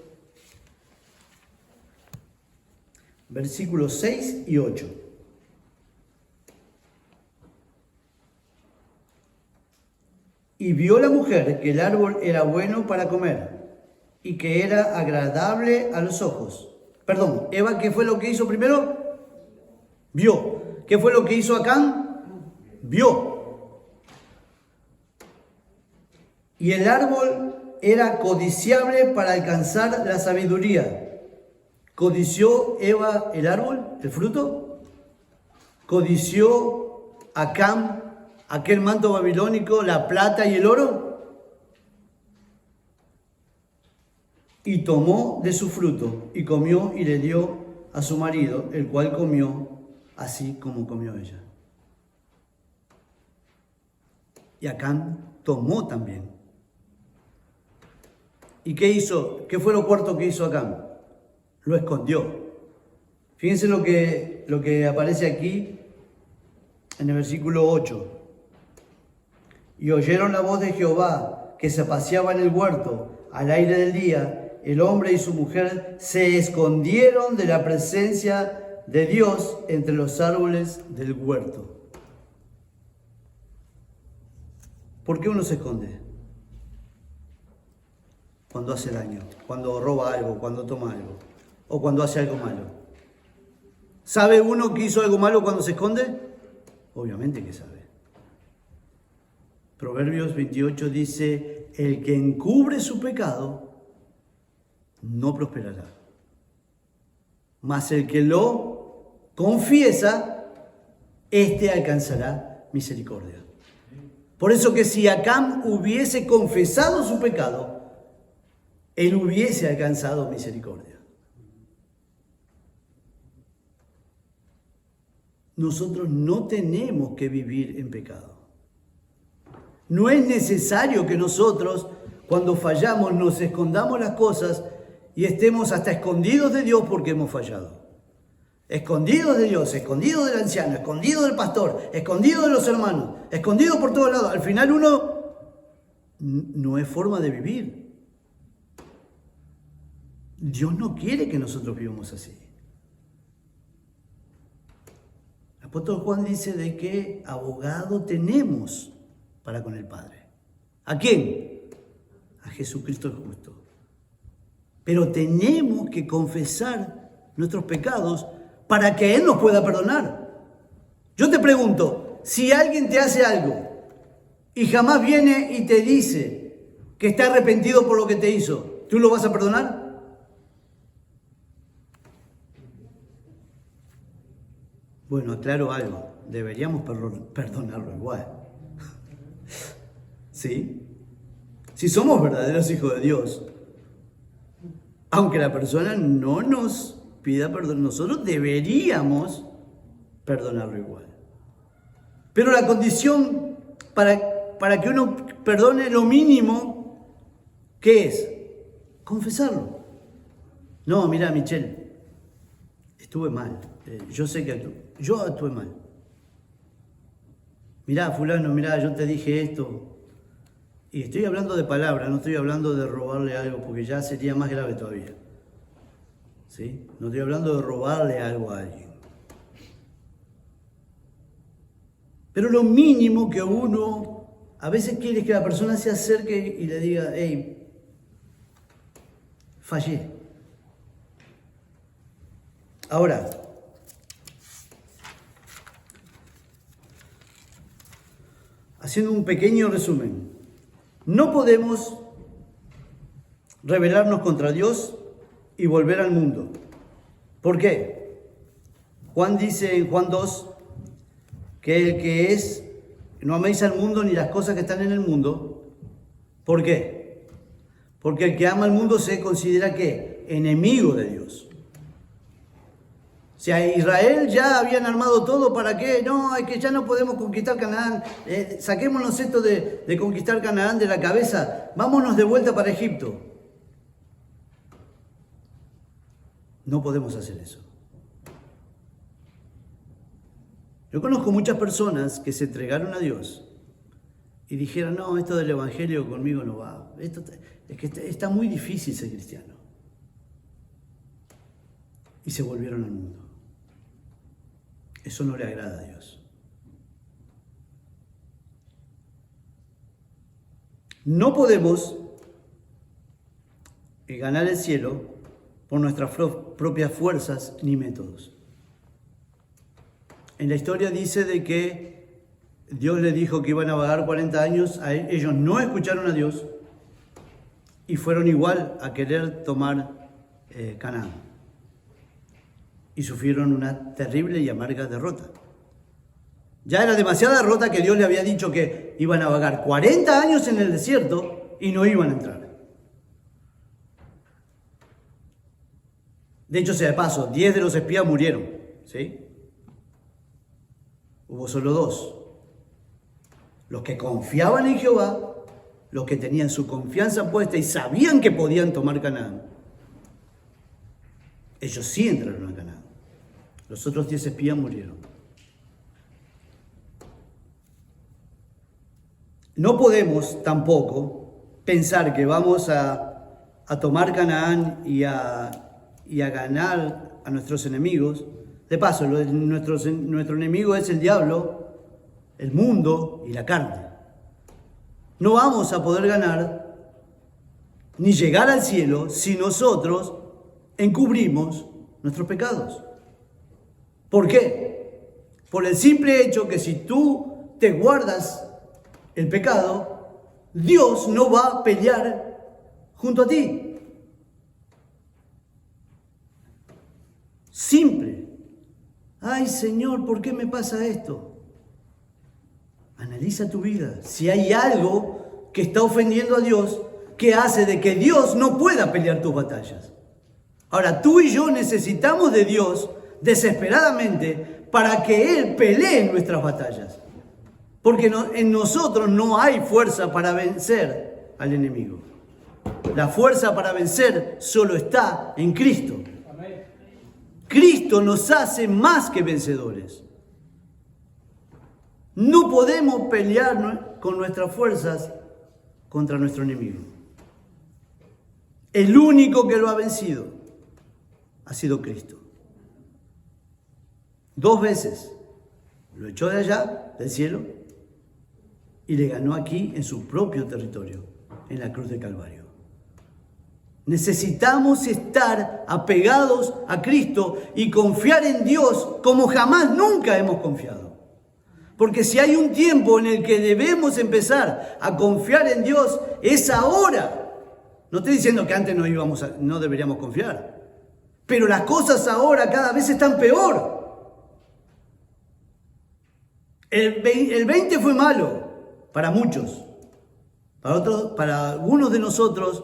versículos 6 y 8. Y vio la mujer que el árbol era bueno para comer y que era agradable a los ojos. Perdón, Eva, ¿qué fue lo que hizo primero? Vio. ¿Qué fue lo que hizo Acán? Vio. Y el árbol era codiciable para alcanzar la sabiduría. ¿Codició Eva el árbol, el fruto? ¿Codició Acán aquel manto babilónico, la plata y el oro? Y tomó de su fruto y comió y le dio a su marido, el cual comió así como comió ella. Y Acán tomó también. ¿Y qué hizo? ¿Qué fue lo cuarto que hizo Acán? Lo escondió. Fíjense lo que aparece aquí en el versículo 8. Y oyeron la voz de Jehová que se paseaba en el huerto al aire del día. El hombre y su mujer se escondieron de la presencia de Dios entre los árboles del huerto. ¿Por qué uno se esconde? Cuando hace daño, cuando roba algo, cuando toma algo, o cuando hace algo malo. ¿Sabe uno que hizo algo malo cuando se esconde? Obviamente que sabe. Proverbios 28 dice, el que encubre su pecado no prosperará, mas el que lo confiesa, éste alcanzará misericordia. Por eso que si Acán hubiese confesado su pecado, él hubiese alcanzado misericordia. Nosotros no tenemos que vivir en pecado. No es necesario que nosotros, cuando fallamos, nos escondamos las cosas y estemos hasta escondidos de Dios porque hemos fallado. Escondidos de Dios, escondidos del anciano, escondidos del pastor, escondidos de los hermanos, escondidos por todos lados. Al final no es forma de vivir. Dios no quiere que nosotros vivamos así. El apóstol Juan dice de que abogado tenemos para con el Padre. ¿A quién? A Jesucristo el justo. Pero tenemos que confesar nuestros pecados para que Él nos pueda perdonar. Yo te pregunto, si alguien te hace algo y jamás viene y te dice que está arrepentido por lo que te hizo, ¿tú lo vas a perdonar? Bueno, aclaro algo, deberíamos perdonarlo igual. ¿Sí? Si somos verdaderos hijos de Dios, aunque la persona no nos pida perdón, nosotros deberíamos perdonarlo igual. Pero la condición para que uno perdone lo mínimo, ¿qué es? Confesarlo. No, mira, Michelle, estuve mal. Yo sé que yo actué mal. Mirá, fulano, mirá, yo te dije esto. Y estoy hablando de palabras, no estoy hablando de robarle algo, porque ya sería más grave todavía. ¿Sí? No estoy hablando de robarle algo a alguien. Pero lo mínimo que uno a veces quiere es que la persona se acerque y le diga, hey, fallé. Ahora, haciendo un pequeño resumen, no podemos rebelarnos contra Dios y volver al mundo. ¿Por qué? Juan dice en Juan 2 que el que es, no améis al mundo ni las cosas que están en el mundo. ¿Por qué? Porque el que ama al mundo se considera ¿qué? Enemigo de Dios. O sea, Israel ya habían armado todo para que no, es que ya no podemos conquistar Canaán. Saquémonos esto de conquistar Canaán de la cabeza. Vámonos de vuelta para Egipto. No podemos hacer eso. Yo conozco muchas personas que se entregaron a Dios y dijeron, no, esto del evangelio conmigo no va. Es que está muy difícil ser cristiano. Y se volvieron al mundo. Eso no le agrada a Dios. No podemos ganar el cielo por nuestras propias fuerzas ni métodos. En la historia dice de que Dios les dijo que iban a vagar 40 años, ellos no escucharon a Dios y fueron igual a querer tomar Canaán. Y sufrieron una terrible y amarga derrota. Ya era demasiada derrota que Dios le había dicho que iban a vagar 40 años en el desierto y no iban a entrar. De hecho, sea de paso, 10 de los espías murieron, ¿sí? Hubo solo 2. Los que confiaban en Jehová, los que tenían su confianza puesta y sabían que podían tomar Canaán. Ellos sí entraron a Canaán. Los otros 10 espías murieron. No podemos tampoco pensar que vamos a tomar Canaán y a ganar a nuestros enemigos. De paso, nuestro enemigo es el diablo, el mundo y la carne. No vamos a poder ganar ni llegar al cielo si nosotros encubrimos nuestros pecados. ¿Por qué? Por el simple hecho que si tú te guardas el pecado, Dios no va a pelear junto a ti. Simple. Ay, Señor, ¿por qué me pasa esto? Analiza tu vida. Si hay algo que está ofendiendo a Dios, que hace de que Dios no pueda pelear tus batallas. Ahora, tú y yo necesitamos de Dios desesperadamente para que Él pelee nuestras batallas. Porque en nosotros no hay fuerza para vencer al enemigo. La fuerza para vencer solo está en Cristo. Cristo nos hace más que vencedores. No podemos pelear con nuestras fuerzas contra nuestro enemigo. El único que lo ha vencido ha sido Cristo. 2 veces lo echó de allá, del cielo, y le ganó aquí en su propio territorio, en la cruz de Calvario. Necesitamos estar apegados a Cristo y confiar en Dios como jamás nunca hemos confiado. Porque si hay un tiempo en el que debemos empezar a confiar en Dios, es ahora. No estoy diciendo que antes no deberíamos confiar, pero las cosas ahora cada vez están peor. El 20 fue malo para muchos. Para algunos de nosotros,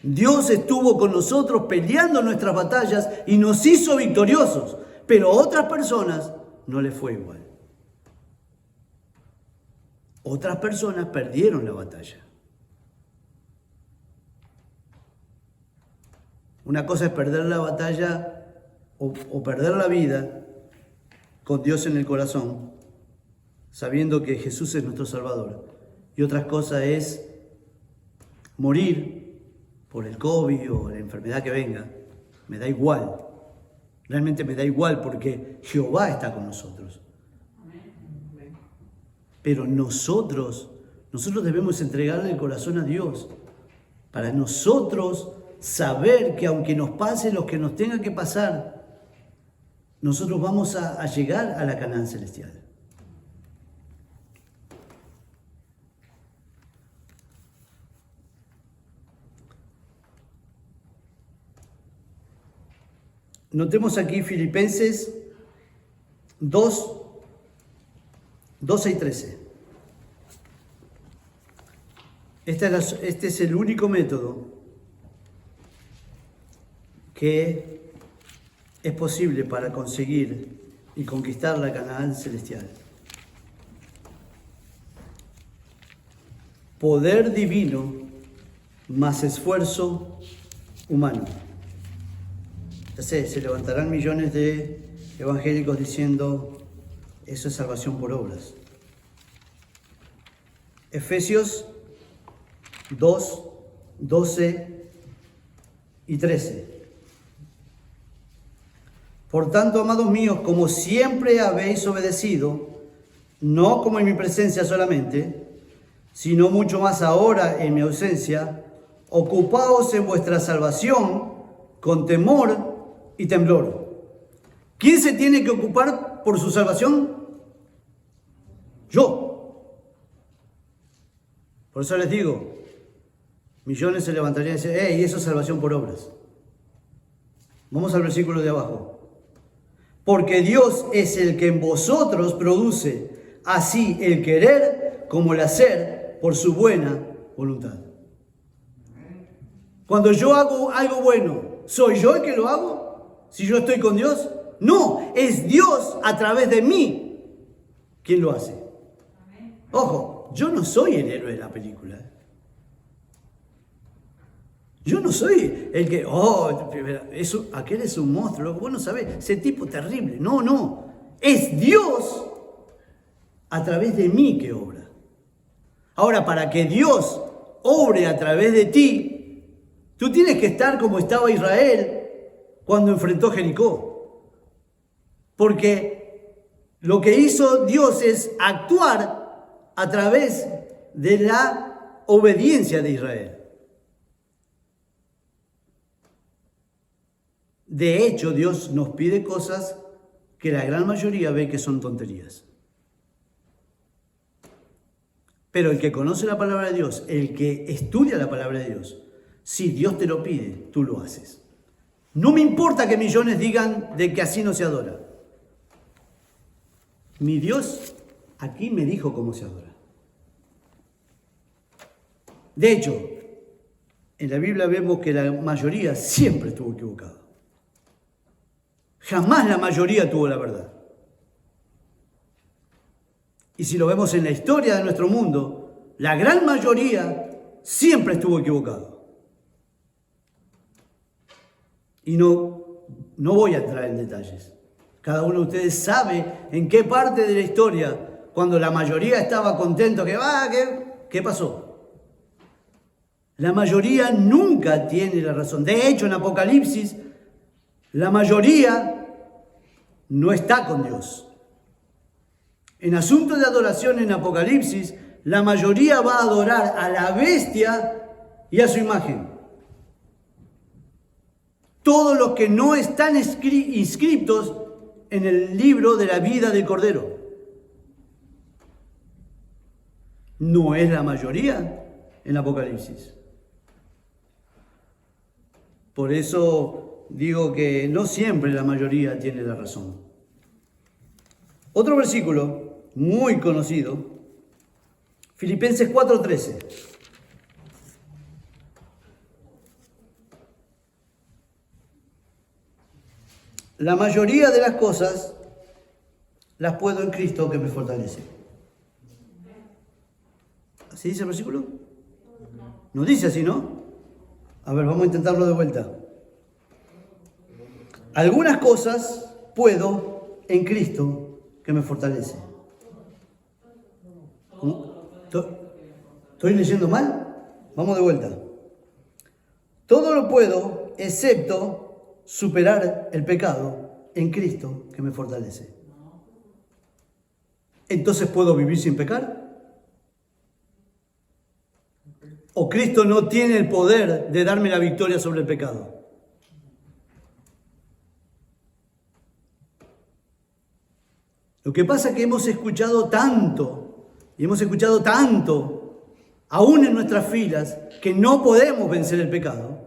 Dios estuvo con nosotros peleando nuestras batallas y nos hizo victoriosos. Pero a otras personas no les fue igual. Otras personas perdieron la batalla. Una cosa es perder la batalla o perder la vida con Dios en el corazón, sabiendo que Jesús es nuestro Salvador. Y otra cosa es morir por el COVID o la enfermedad que venga. Me da igual. Realmente me da igual porque Jehová está con nosotros. Pero nosotros debemos entregarle el corazón a Dios para nosotros saber que aunque nos pase lo que nos tenga que pasar, nosotros vamos a llegar a la Canaán celestial. Notemos aquí Filipenses 2, 12 y 13. Este es el único método que es posible para conseguir y conquistar la Canaán celestial. Poder divino más esfuerzo humano. Ya sé, se levantarán millones de evangélicos diciendo, eso es salvación por obras. Efesios 2, 12 y 13. Por tanto, amados míos, como siempre habéis obedecido, no como en mi presencia solamente, sino mucho más ahora en mi ausencia, ocupaos en vuestra salvación con temor y temblor. ¿Quién se tiene que ocupar por su salvación? Yo. Por eso les digo, millones se levantarían y decían, hey, eso es salvación por obras. Vamos al versículo de abajo. Porque Dios es el que en vosotros produce así el querer como el hacer por su buena voluntad. Cuando yo hago algo bueno, ¿soy yo el que lo hago? Si yo estoy con Dios. No, es Dios a través de mí quien lo hace. Ojo, yo no soy el héroe de la película. Yo no soy el que, aquel es un monstruo, loco, vos no sabés, ese tipo terrible. No, es Dios a través de mí que obra. Ahora, para que Dios obre a través de ti, tú tienes que estar como estaba Israel cuando enfrentó Jericó. Porque lo que hizo Dios es actuar a través de la obediencia de Israel. De hecho, Dios nos pide cosas que la gran mayoría ve que son tonterías. Pero el que conoce la palabra de Dios, el que estudia la palabra de Dios, si Dios te lo pide, tú lo haces. No me importa que millones digan de que así no se adora. Mi Dios aquí me dijo cómo se adora. De hecho, en la Biblia vemos que la mayoría siempre estuvo equivocada. Jamás la mayoría tuvo la verdad. Y si lo vemos en la historia de nuestro mundo, la gran mayoría siempre estuvo equivocado. Y no voy a entrar en detalles. Cada uno de ustedes sabe en qué parte de la historia, cuando la mayoría estaba contento, ¿qué pasó? La mayoría nunca tiene la razón. De hecho, en Apocalipsis, la mayoría no está con Dios. En asuntos de adoración en Apocalipsis, la mayoría va a adorar a la bestia y a su imagen. Todos los que no están inscritos en el libro de la vida del Cordero. No es la mayoría en Apocalipsis. Por eso digo que no siempre la mayoría tiene la razón. Otro versículo muy conocido, Filipenses 4:13. La mayoría de las cosas las puedo en Cristo que me fortalece. ¿Así dice el versículo? No dice así, ¿no? A ver, vamos a intentarlo de vuelta. Algunas cosas puedo en Cristo que me fortalece. ¿Estoy leyendo mal? Vamos de vuelta. Todo lo puedo excepto superar el pecado en Cristo que me fortalece. Entonces, ¿puedo vivir sin pecar? ¿O Cristo no tiene el poder de darme la victoria sobre el pecado? Lo que pasa es que hemos escuchado tanto, aún en nuestras filas, que no podemos vencer el pecado,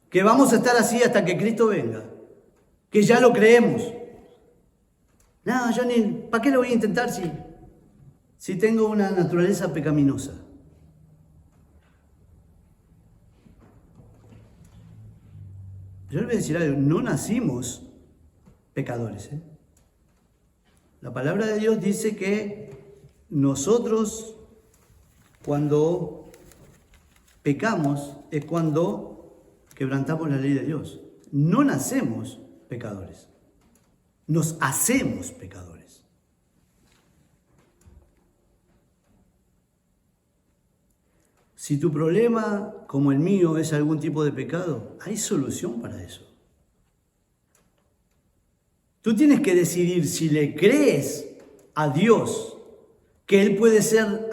que vamos a estar así hasta que Cristo venga, que ya lo creemos. No, yo ¿para qué lo voy a intentar si tengo una naturaleza pecaminosa? Yo les voy a decir algo, no nacimos pecadores. La palabra de Dios dice que nosotros, cuando pecamos, es cuando quebrantamos la ley de Dios. No nacemos pecadores, nos hacemos pecadores. Si tu problema, como el mío, es algún tipo de pecado, hay solución para eso. Tú tienes que decidir si le crees a Dios que Él puede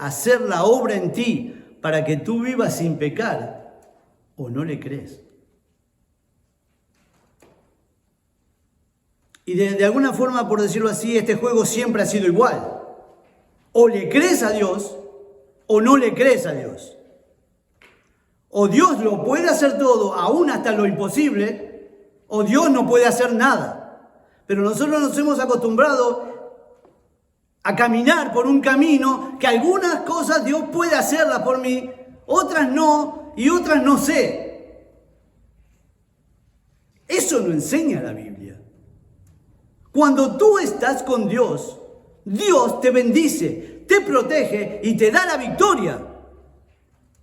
hacer la obra en ti para que tú vivas sin pecar, o no le crees. Y de alguna forma, por decirlo así, este juego siempre ha sido igual. O le crees a Dios o no le crees a Dios. O Dios lo puede hacer todo, aún hasta lo imposible, o Dios no puede hacer nada. Pero nosotros nos hemos acostumbrado a caminar por un camino que algunas cosas Dios puede hacerlas por mí, otras no, y otras no sé. Eso no enseña la Biblia. Cuando tú estás con Dios, Dios te bendice, te protege y te da la victoria.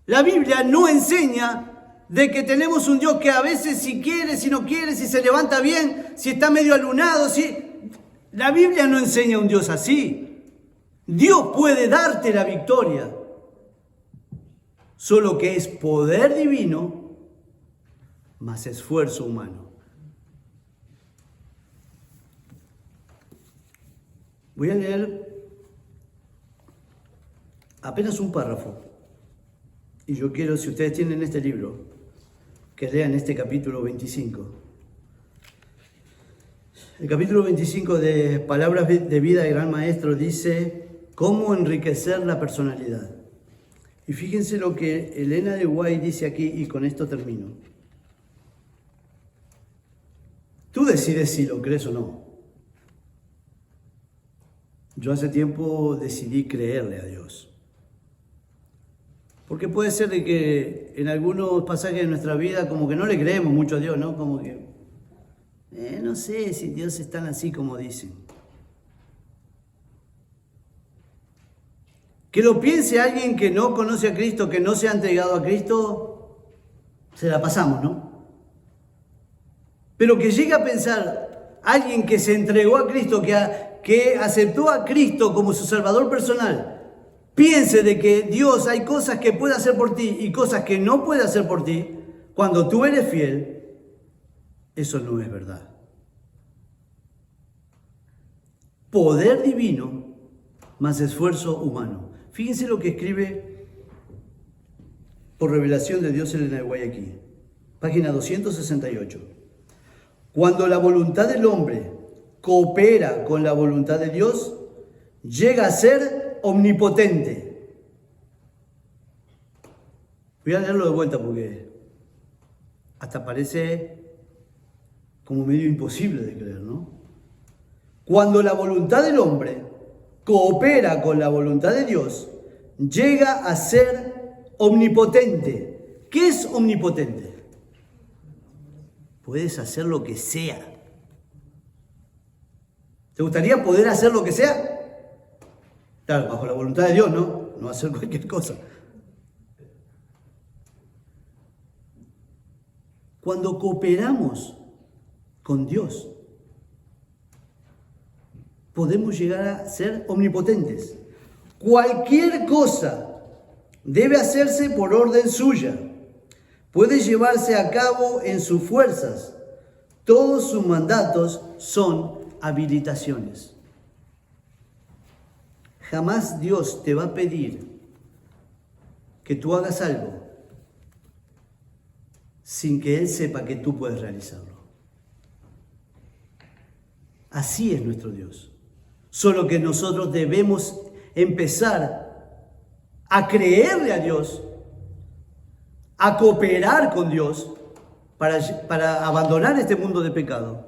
La Biblia no enseña de que tenemos un Dios que a veces si quiere, si no quiere, si se levanta bien, si está medio alunado, La Biblia no enseña un Dios así. Dios puede darte la victoria, solo que es poder divino más esfuerzo humano. Voy a leer apenas un párrafo. Y yo quiero, si ustedes tienen este libro, que lean este capítulo 25. El capítulo 25 de Palabras de Vida del Gran Maestro dice cómo enriquecer la personalidad. Y fíjense lo que Elena de White dice aquí, y con esto termino. Tú decides si lo crees o no. Yo hace tiempo decidí creerle a Dios. Porque puede ser de que en algunos pasajes de nuestra vida como que no le creemos mucho a Dios, ¿no? Como que, no sé si Dios es tan así como dicen. Que lo piense alguien que no conoce a Cristo, que no se ha entregado a Cristo, se la pasamos, ¿no? Pero que llegue a pensar alguien que se entregó a Cristo, que aceptó a Cristo como su Salvador personal, piense de que Dios hay cosas que puede hacer por ti y cosas que no puede hacer por ti, cuando tú eres fiel, eso no es verdad. Poder divino más esfuerzo humano. Fíjense lo que escribe por revelación de Dios Elena de Guayaquil, página 268. Cuando la voluntad del hombre coopera con la voluntad de Dios, llega a ser omnipotente. Voy a leerlo de vuelta porque hasta parece como medio imposible de creer, ¿no? Cuando la voluntad del hombre coopera con la voluntad de Dios, llega a ser omnipotente. ¿Qué es omnipotente? Puedes hacer lo que sea. ¿Te gustaría poder hacer lo que sea? Claro, bajo la voluntad de Dios, ¿no? No hacer cualquier cosa. Cuando cooperamos con Dios, podemos llegar a ser omnipotentes. Cualquier cosa debe hacerse por orden suya. Puede llevarse a cabo en sus fuerzas. Todos sus mandatos son habilitaciones. Jamás Dios te va a pedir que tú hagas algo sin que Él sepa que tú puedes realizarlo. Así es nuestro Dios. Solo que nosotros debemos empezar a creerle a Dios, a cooperar con Dios para abandonar este mundo de pecado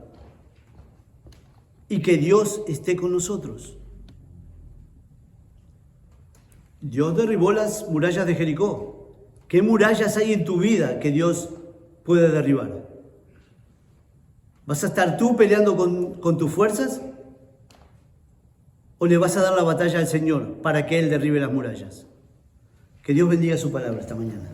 y que Dios esté con nosotros. Dios derribó las murallas de Jericó. ¿Qué murallas hay en tu vida que Dios puede derribar? ¿Vas a estar tú peleando con tus fuerzas? ¿O le vas a dar la batalla al Señor para que Él derribe las murallas? Que Dios bendiga su palabra esta mañana.